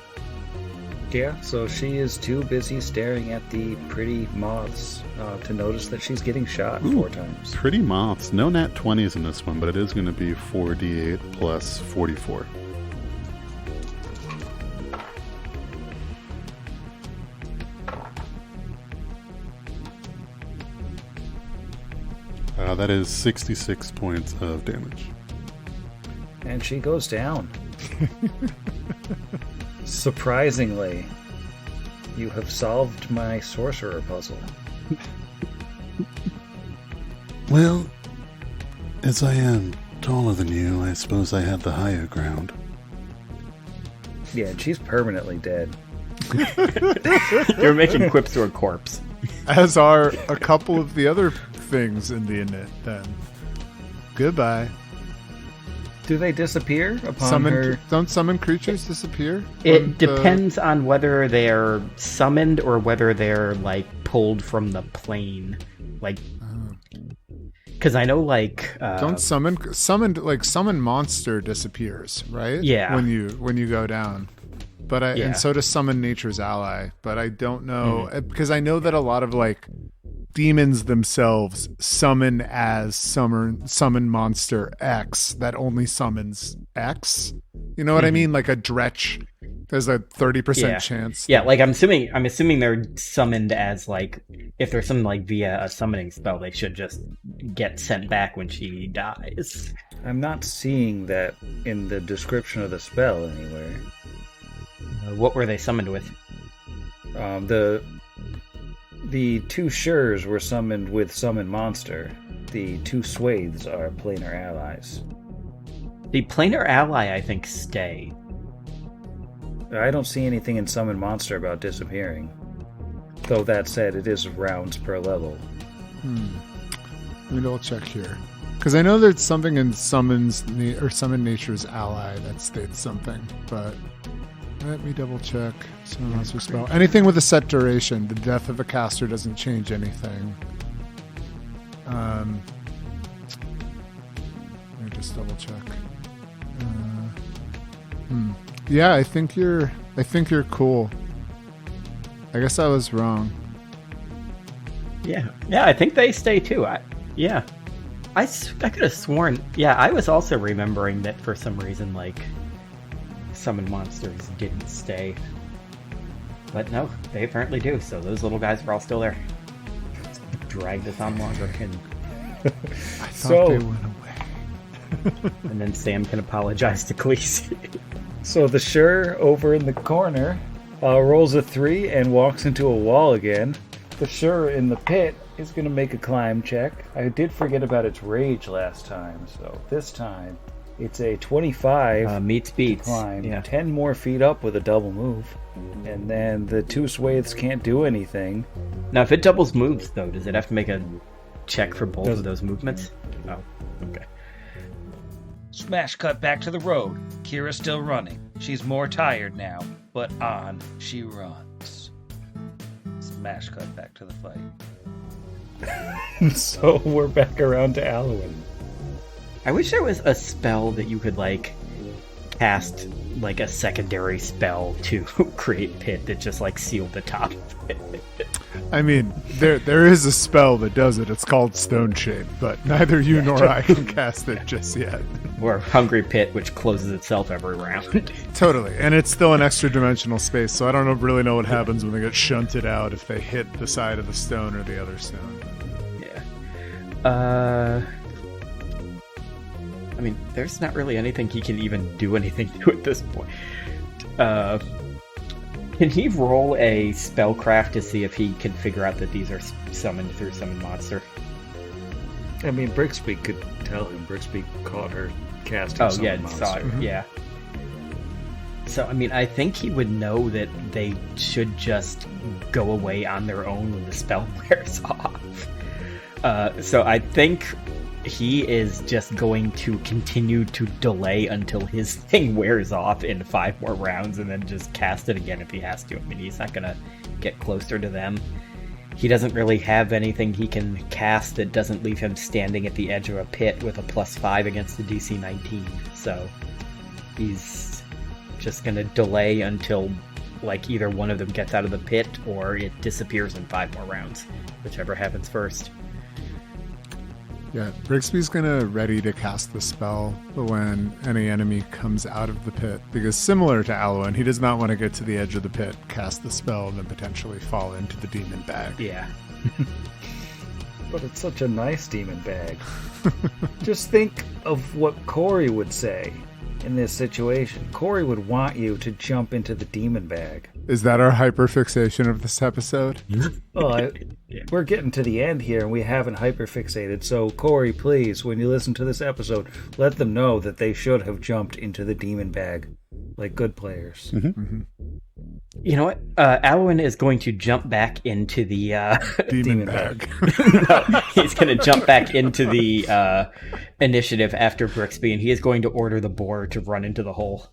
Yeah, so she is too busy staring at the pretty moths to notice that she's getting shot 4 times. Pretty moths. No nat 20s in this one, but it is going to be 4d8 plus 44. That is 66 points of damage. And she goes down. Surprisingly, you have solved my sorcerer puzzle. Well, as I am taller than you, I suppose I had the higher ground. Yeah, and she's permanently dead. You're making quips to a corpse. As are a couple of the other things in the init, then. Goodbye. Do they disappear upon her? Don't summon creatures disappear? It depends on whether they're summoned or whether they're, like, pulled from the plane. Like, because I know, like... don't summon monster disappears, right? Yeah. When you go down. But and so does summon nature's ally. But I don't know, because I know that a lot of, like, demons themselves summon as summon monster X that only summons X. You know what I mean? Like a Dretch. There's a 30% chance. Yeah, like I'm assuming they're summoned as, like, if they're summoned like via a summoning spell, they should just get sent back when she dies. I'm not seeing that in the description of the spell anywhere. What were they summoned with? The two Shurs were summoned with Summon Monster. The two Swathes are planar allies. The planar ally, I think, stay. I don't see anything in Summon Monster about disappearing. Though that said, it is rounds per level. Let me double check here. Because I know there's something in Summon Nature's Ally that states something, but let me double check. Summon Monster spell. Anything with a set duration. The death of a caster doesn't change anything. Let me just double check. Yeah, I think you're cool. I guess I was wrong. Yeah, I think they stay too. I could have sworn. Yeah, I was also remembering that for some reason, like, Summon Monsters didn't stay. But no, they apparently do. So those little guys are all still there. Dragged us on longer, and I thought they went away. and then Sam can apologize to Cleese. So the Shur over in the corner rolls a 3 and walks into a wall again. The Shur in the pit is going to make a climb check. I did forget about its rage last time, so this time it's a 25 meets beats. climb, Yeah. 10 more feet up with a double move. And then the two Swathes can't do anything. Now, if it doubles moves, though, does it have to make a check for both of those movements? Oh, okay. Smash cut back to the road. Kira's still running. She's more tired now, but on she runs. Smash cut back to the fight. So we're back around to Alwyn. I wish there was a spell that you could, like, cast, like, a secondary spell to create pit that just, like, sealed the top of it. I mean, there is a spell that does it. It's called Stone Shape, but neither you nor I can cast it just yet. Or Hungry Pit, which closes itself every round. Totally, and it's still an extra dimensional space, so I don't really know what happens when they get shunted out if they hit the side of the stone or the other stone. Yeah. I mean, there's not really anything he can even do anything to at this point. Can he roll a spellcraft to see if he can figure out that these are summoned through Summon Monster? I mean, Brixby could tell him. Brixby caught her casting Summon Monster. Saw it. Yeah. So, I mean, I think he would know that they should just go away on their own when the spell wears off. So I think he is just going to continue to delay until his thing wears off in 5 more rounds and then just cast it again if he has to. I mean, he's not going to get closer to them. He doesn't really have anything he can cast that doesn't leave him standing at the edge of a pit with a +5 against the DC 19. So he's just going to delay until, like, either one of them gets out of the pit or it disappears in 5 more rounds, whichever happens first. Yeah, Brixby's gonna ready to cast the spell when any enemy comes out of the pit, because similar to Alwyn, he does not want to get to the edge of the pit, cast the spell, and then potentially fall into the demon bag. Yeah. But it's such a nice demon bag. Just think of what Corey would say in this situation. Corey would want you to jump into the demon bag. Is that our hyperfixation of this episode? Well, we're getting to the end here and we haven't hyperfixated. So, Corey, please, when you listen to this episode, let them know that they should have jumped into the demon bag like good players. You know what? Alwyn is going to jump back into the Demon bag. No, he's going to jump back into the initiative after Brixby, and he is going to order the boar to run into the hole.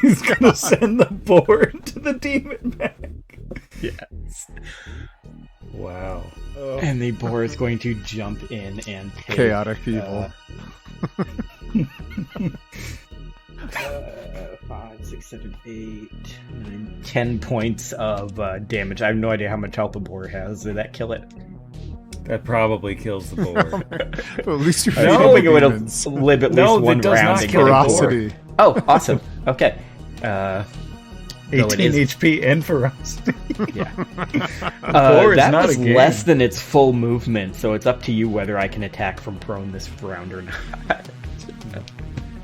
He's going to send the boar into the demon bag. Yes. Wow. And the boar is going to jump in and take, Chaotic evil. 5, 6, 7, 8, 9, 10 points of damage. I have no idea how much health the boar has. Did that kill it? That probably kills the boar. Well, at least you're I was hoping it would have lived at least one round. not kill the boar. Ferocity. Oh, awesome. Okay. Though it 18 is- HP and ferocity. Yeah. Boar is that not was a game. less than its full movement, so it's up to you whether I can attack from prone this round or not.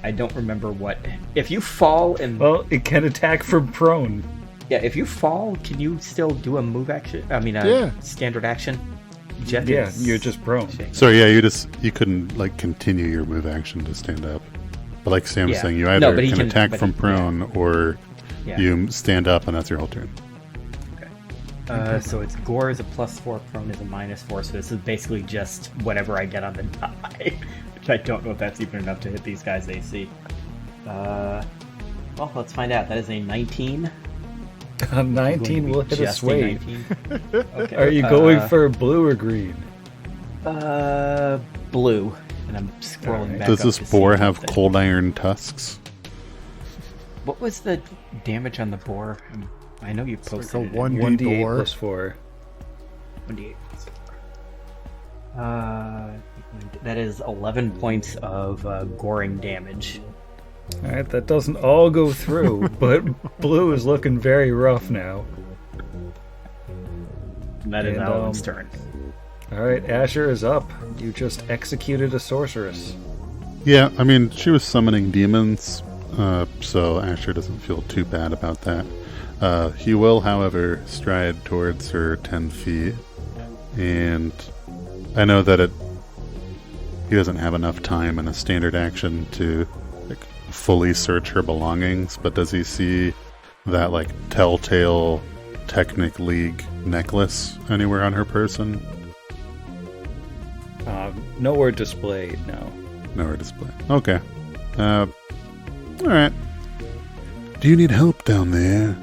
I don't remember what. If you fall and Well, it can attack from prone. yeah, if you fall, can you still do a move action? I mean, a Yeah. standard action. Jeff Yeah, is- you're just prone. So yeah, you couldn't like continue your move action to stand up. But like Sam was Yeah. saying, you No, either but he can can- attack but from he- prone or Yeah. you stand up and that's your whole turn. So it's gore is a +4, prone is a -4. So this is basically just whatever I get on the die. Which I don't know if that's even enough to hit these guys' AC. Well, let's find out. That is a 19. A 19 will hit a Just sway. 19. Okay. Are you going for blue or green? Blue? And I'm scrolling Alright. back. Does up this to see boar what have the- cold iron tusks? What was the damage on the boar? I know you Like posted a it. 1d8 boar. plus 4. 1d8 plus 4. That is 11 points of goring damage. Alright, that doesn't all go through, but blue is looking very rough now. And that is And, Alan's turn. Alright, Asher is up. You just executed a sorceress. Yeah, I mean, she was summoning demons, so Asher doesn't feel too bad about that. He will, however, stride towards her 10 feet, and I know that he doesn't have enough time in a standard action to like fully search her belongings, but does he see that like telltale Technic League necklace anywhere on her person? Nowhere displayed, no. Nowhere displayed. Okay. Alright. Do you need help down there?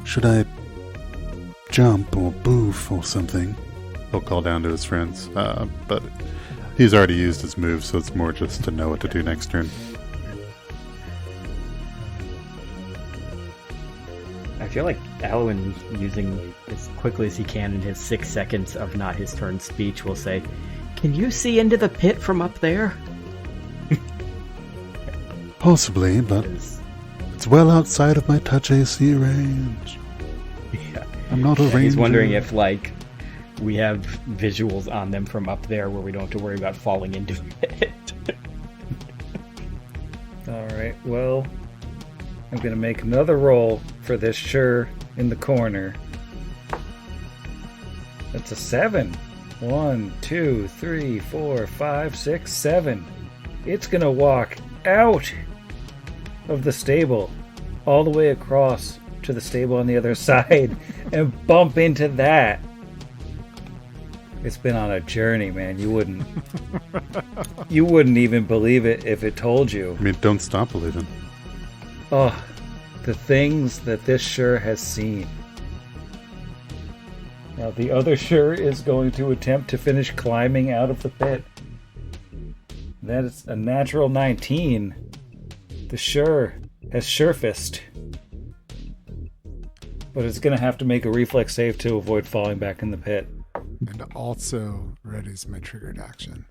Should I jump or boof or something? He'll call down to his friends. But he's already used his move, so it's more just to know what to do next turn. I feel like Alwyn, using as quickly as he can in his 6 seconds of not his turn speech, will say, "Can you see into the pit from up there?" Possibly, but it's well outside of my touch AC range. Yeah. I'm not a And ranger. he's wondering if, like, we have visuals on them from up there where we don't have to worry about falling into it. Alright, well, I'm gonna make another roll for this Schir in the corner. That's a 7. 1, 2, 3, 4, 5, 6, 7. It's gonna walk out of the stable all the way across to the stable on the other side and bump into that. It's been on a journey, man. You wouldn't even believe it if it told you. I mean, don't stop believing. Oh, the things that this Schir has seen. Now, the other Schir is going to attempt to finish climbing out of the pit. That is a natural 19. The Schir has Schirfist. But it's going to have to make a reflex save to avoid falling back in the pit. And also readies my triggered action.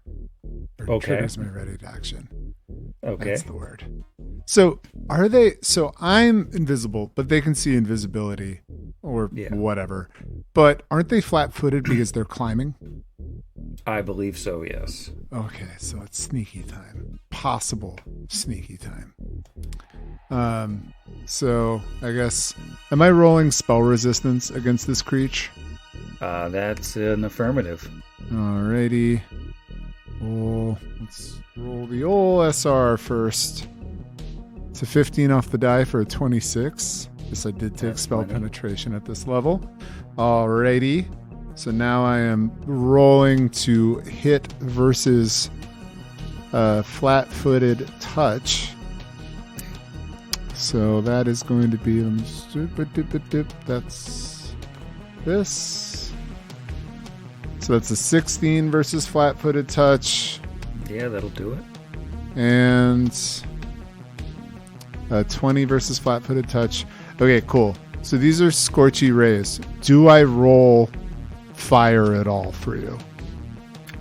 Or Okay. triggers my readied action. Okay. That's the word. So I'm invisible, but they can see invisibility or Yeah. whatever. But aren't they flat-footed because they're climbing? I believe so, yes. Okay, so it's sneaky time. Possible sneaky time. So I guess, am I rolling spell resistance against this creature? That's an affirmative. Alrighty. Oh, let's roll the old SR first. It's a 15 off the die for a 26. Yes, I did take That's spell plenty. penetration at this level. Alrighty. So now I am rolling to hit versus flat-footed touch. So that is going to be, that's this. So that's a 16 versus flat-footed touch. Yeah, that'll do it. And 20 versus flat-footed touch. Okay, cool. So these are scorchy rays. Do I roll fire at all for you?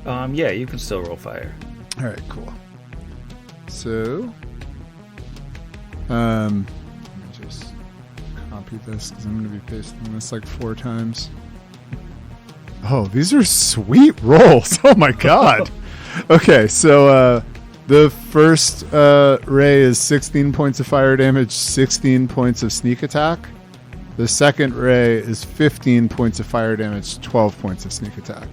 Yeah, you can still roll fire. All right, cool. So, let me just copy this because I'm going to be pasting this like 4 times. Oh, these are sweet rolls. Oh my god. Okay, so the first ray is 16 points of fire damage, 16 points of sneak attack. The second ray is 15 points of fire damage, 12 points of sneak attack.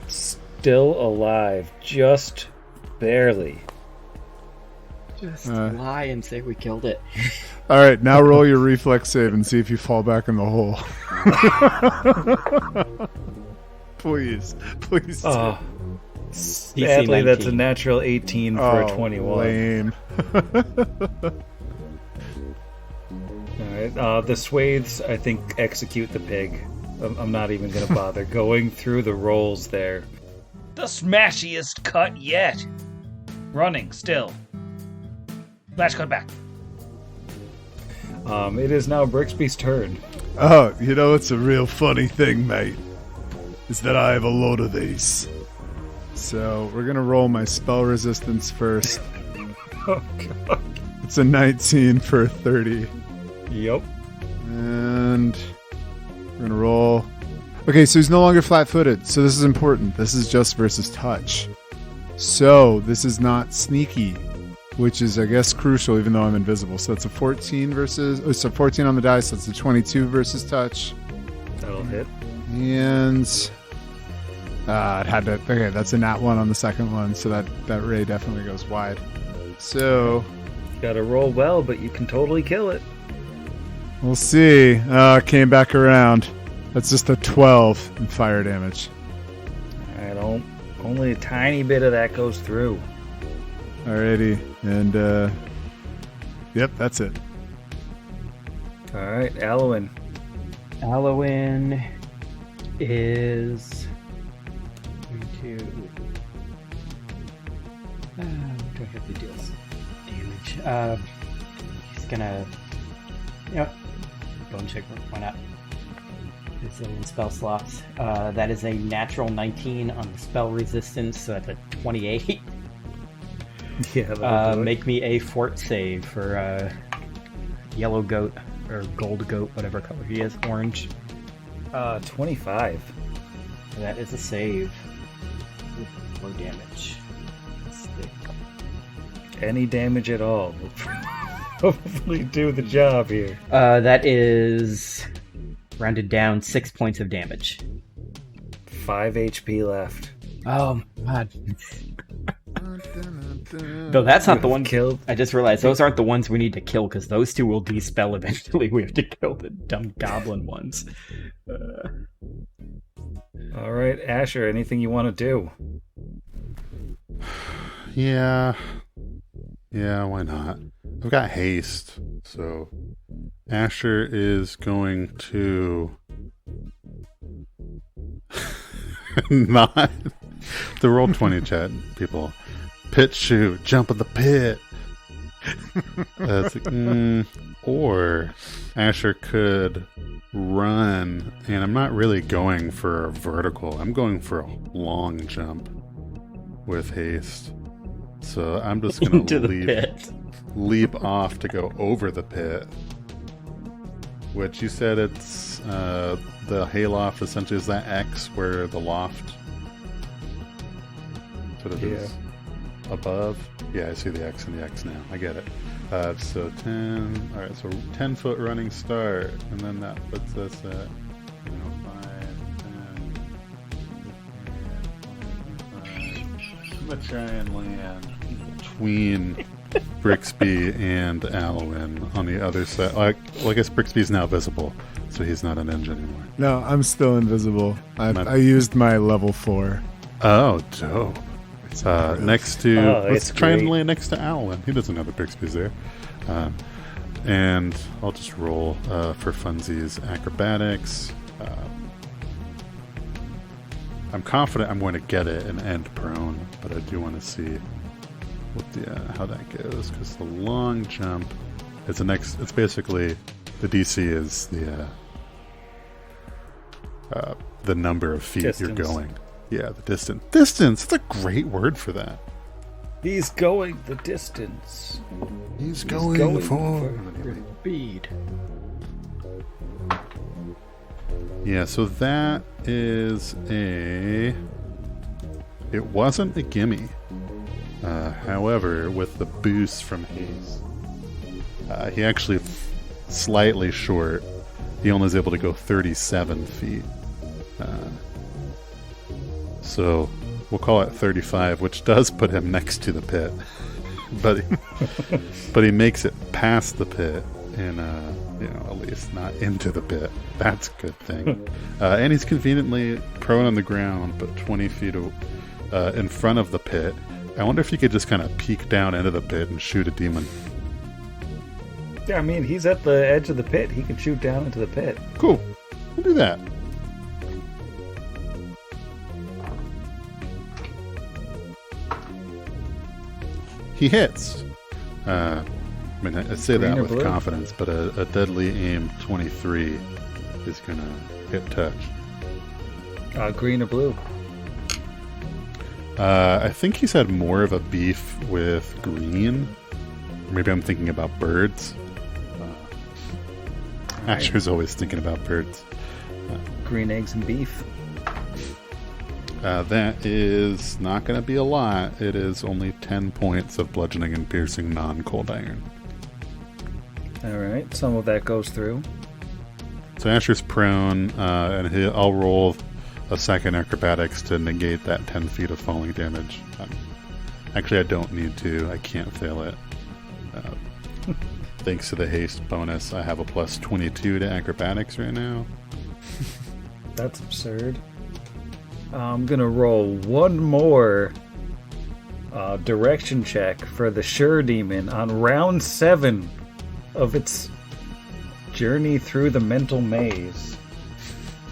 Still alive, just barely. Just lie and say we killed it. All right, now roll your reflex save and see if you fall back in the hole. Please. Oh, sadly, that's a natural 18 for a 21. Lame. All right, the swathes, I think, execute the pig. I'm not even going to bother going through the rolls there. The smashiest cut yet. Running still. Flash cut back. It is now Brixby's turn. Oh, you know, it's a real funny thing, mate, is that I have a load of these. So we're going to roll my spell resistance first. Oh, God. It's a 19 for 30. Yep. And we're going to roll. Okay, so he's no longer flat-footed. So this is important. This is just versus touch. So this is not sneaky, which is, I guess, crucial, even though I'm invisible. So it's a 14 versus... Oh, so 14 on the dice. So it's a 22 versus touch. That'll hit. And... it had to... Okay, that's a nat 1 on the second one. So that ray definitely goes wide. So... Gotta roll well, but you can totally kill it. We'll see. It came back around. That's just a 12 in fire damage. I don't... Only a tiny bit of that goes through. Alrighty. And, yep, that's it. Alright, Alwyn. Alwyn is going to... what do I have to deal damage? He's gonna... Yep. Go and check. Why not? Resilient spell slots. That is a natural 19 on the spell resistance, so that's a 28. Yeah, make me a fort save for yellow goat or gold goat, whatever color he is, orange. 25. That is a save. Low damage. Stick. Any damage at all will probably do the job here. That is rounded down 6 points of damage. 5 HP left. Oh god. No, that's not the one killed. I just realized those aren't the ones we need to kill because those two will de-spell eventually. We have to kill the dumb goblin ones. All right, Asher, anything you want to do? Yeah, why not? I've got haste, so Asher is going to not the roll 20 chat people. Pit shoot, jump in the pit. Or Asher could run, and I'm not really going for a vertical. I'm going for a long jump with haste. So I'm just going to leap off to go over the pit. Which you said it's the hayloft essentially is that X where the loft sort of is above. Yeah, I see the X and the X now. I get it. So 10. All right, so 10-foot running start, and then that puts us at 5, 10, 15, I'm gonna try and land between Brixby and Alwyn on the other side. Well, I guess Brixby's now visible, so he's not an ninja anymore. No, I'm still invisible. I used my level 4. Oh, dope. Next to let's try and land next to Alwyn. He doesn't know that Brixby's there. And I'll just roll for funsies acrobatics. I'm confident I'm going to get it and end prone, but I do want to see how that goes, because the long jump is it's basically the DC is the number of feet distance. You're going. Yeah, the distance. Distance! That's a great word for that. He's going the distance. He's He's going for Speed. Yeah, so that is a... It wasn't a gimme. However, with the boost from haste, he actually slightly short. He only is able to go 37 feet. So we'll call it 35, which does put him next to the pit. but he makes it past the pit and at least not into the pit. That's a good thing. And he's conveniently prone on the ground, but 20 feet in front of the pit. I wonder if he could just kind of peek down into the pit and shoot a demon. Yeah, I mean, he's at the edge of the pit. He can shoot down into the pit. Cool. We'll do that. He hits. I mean, I say Green that or with blue? confidence, but a deadly aim 23 is going to hit touch. Green or blue? I think he's had more of a beef with green. Maybe I'm thinking about birds. Asher's always thinking about birds. Green eggs and beef. That is not going to be a lot. It is only 10 points of bludgeoning and piercing non-cold iron. All right, some of that goes through. So Asher's prone, and I'll roll a second acrobatics to negate that 10 feet of falling damage. Actually, I don't need to. I can't fail it. Thanks to the haste bonus, I have a plus 22 to acrobatics right now. That's absurd. I'm going to roll one more direction check for the Sure Demon on round 7 of its journey through the mental maze.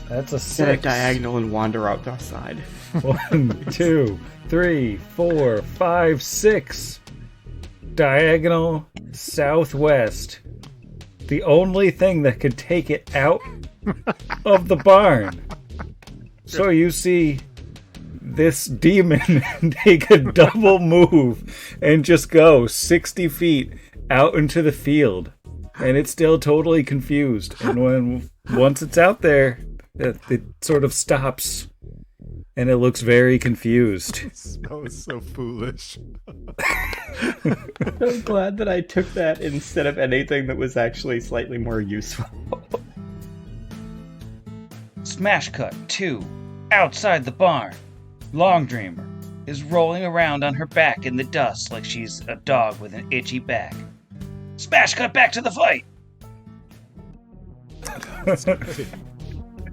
That's a 6. Set it diagonal and wander out the side. 1, 2, 3, 4, 5, 6. Diagonal southwest. The only thing that could take it out of the barn. So you see this demon take a double move and just go 60 feet out into the field. And it's still totally confused. And once it's out there, it sort of stops. And it looks very confused. That was so foolish. I'm glad that I took that instead of anything that was actually slightly more useful. Smash cut 2. Outside the barn. Long Dreamer is rolling around on her back in the dust like she's a dog with an itchy back. Smash cut back to the fight.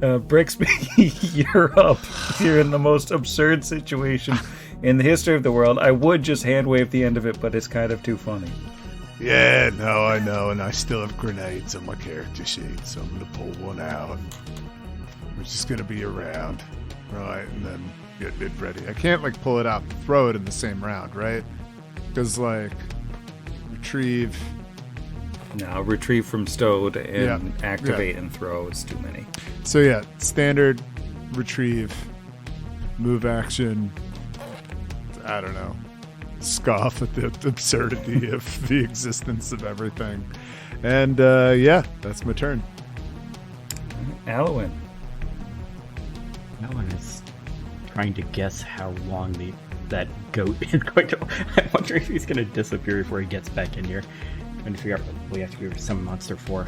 Brixby, you're up. You're in the most absurd situation in the history of the world. I would just hand wave the end of it, but it's kind of too funny. Yeah, no, I know, and I still have grenades on my character sheet, so I'm gonna pull one out. Which is gonna be a round, right? And then get it ready. I can't pull it out and throw it in the same round, right? Because retrieve. No, retrieve from stowed and activate and throw is too many. So yeah, standard retrieve, move action. I don't know. Scoff at the absurdity of the existence of everything. And that's my turn. Alwyn. Alan is trying to guess how long that goat is going to... I'm wondering if he's going to disappear before he gets back in here. I'm trying to figure out what we have to be some monster for.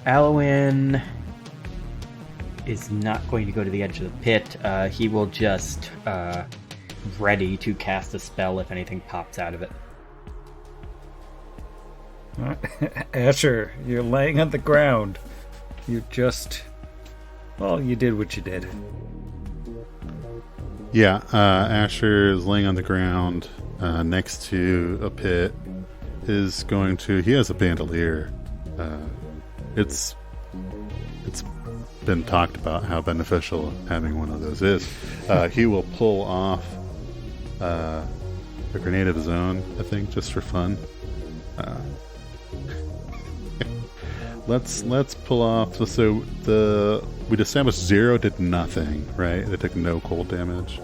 Alwyn is not going to go to the edge of the pit. He will just ready to cast a spell if anything pops out of it. Asher, you're laying on the ground. You just... Well, you did what you did. Yeah, Asher is laying on the ground next to a pit. Is going to... He has a bandolier. It's been talked about how beneficial having one of those is. He will pull off a grenade of his own, I think, just for fun. Let's pull off. So we established 0 did nothing, right? They took no cold damage.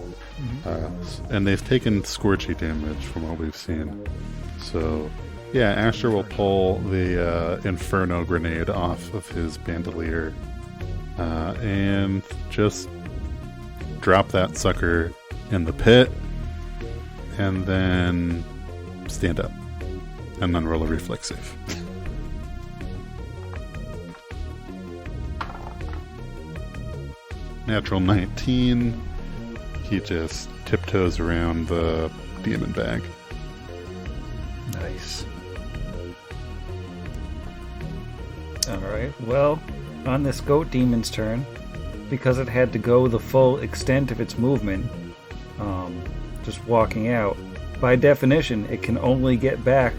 And they've taken scorchy damage from what we've seen. So, yeah, Asher will pull the Inferno grenade off of his bandolier and just drop that sucker in the pit and then stand up and then roll a reflex save. Natural 19. He just tiptoes around the demon bag. Nice. Alright, well, on this goat demon's turn, because it had to go the full extent of its movement, just walking out, by definition, it can only get back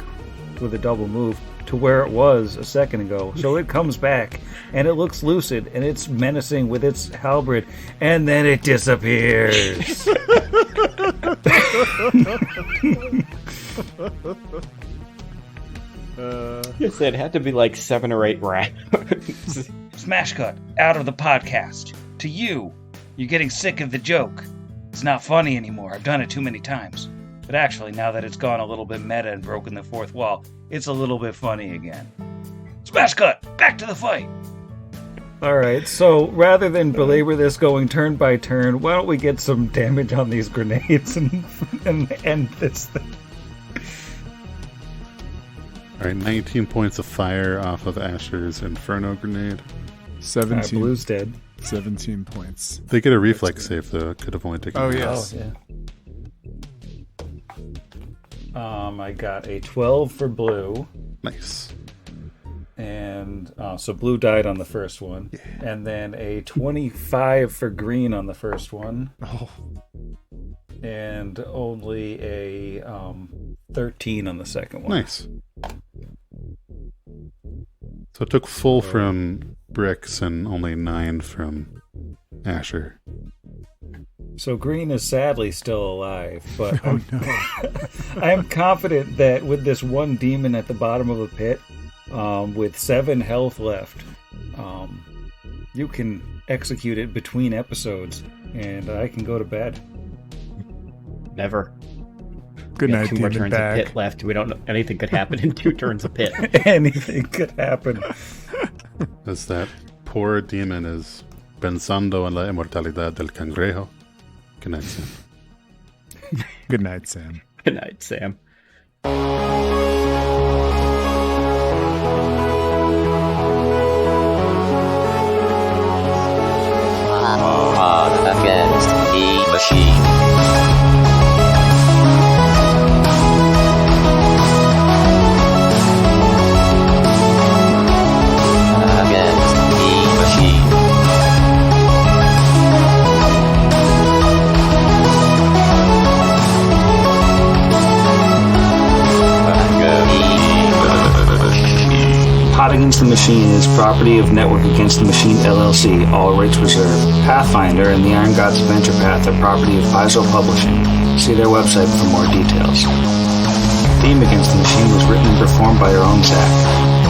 with a double move to where it was a second ago. So it comes back, and it looks lucid, and it's menacing with its halberd, and then it disappears. You said it had to be like 7 or 8 rounds. Smash cut out of the podcast. To you. You're getting sick of the joke. It's not funny anymore. I've done it too many times. But actually, now that it's gone a little bit meta and broken the fourth wall, it's a little bit funny again. Smash cut! Back to the fight! Alright, so rather than belabor this going turn by turn, why don't we get some damage on these grenades and end this thing? Alright, 19 points of fire off of Asher's Inferno grenade. 17. Blue's dead. 17 points. They get a reflex save, though. Could have only taken Oh, half. yes. Oh, yeah. I got a 12 for blue. Nice. And so blue died on the first one. Yeah. And then a 25 for green on the first one. Oh. And only a 13 on the second one. Nice. So it took full from Bricks and only 9 from Asher. So green is sadly still alive, but Oh, no. I am confident that with this one demon at the bottom of the pit, with 7 health left, you can execute it between episodes, and I can go to bed. Never. Good We have night, 2 more demon turns of bag. pit left. We don't know. Anything could happen in 2 turns of pit. Anything could happen. As that poor demon is pensando en la inmortalidad del cangrejo. Good night, Sam. Good night, Sam. Good night, Sam. Against the machine. Against the machine. Pot Against the Machine is property of Network Against the Machine LLC, all rights reserved. Pathfinder and the Iron Gods Adventure Path are property of Paizo Publishing. See their website for more details. Theme Against the Machine was written and performed by our own Zach.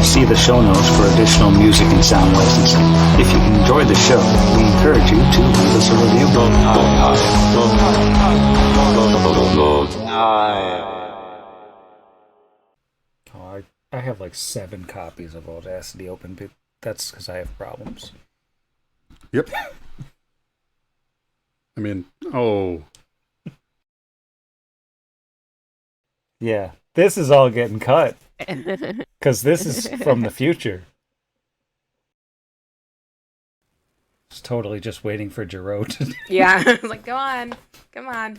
See the show notes for additional music and sound licensing. If you enjoyed the show, we encourage you to leave us a review. I have like 7 copies of Audacity open, but that's because I have problems. Yep. I mean, oh. Yeah, this is all getting cut. Because this is from the future. It's totally just waiting for Jero to... Yeah, I was like, go on. Come on.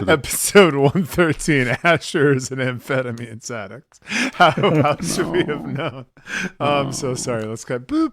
Episode 113, Asher is an amphetamine addict. How should we have known? I'm so sorry. Let's cut. Boop.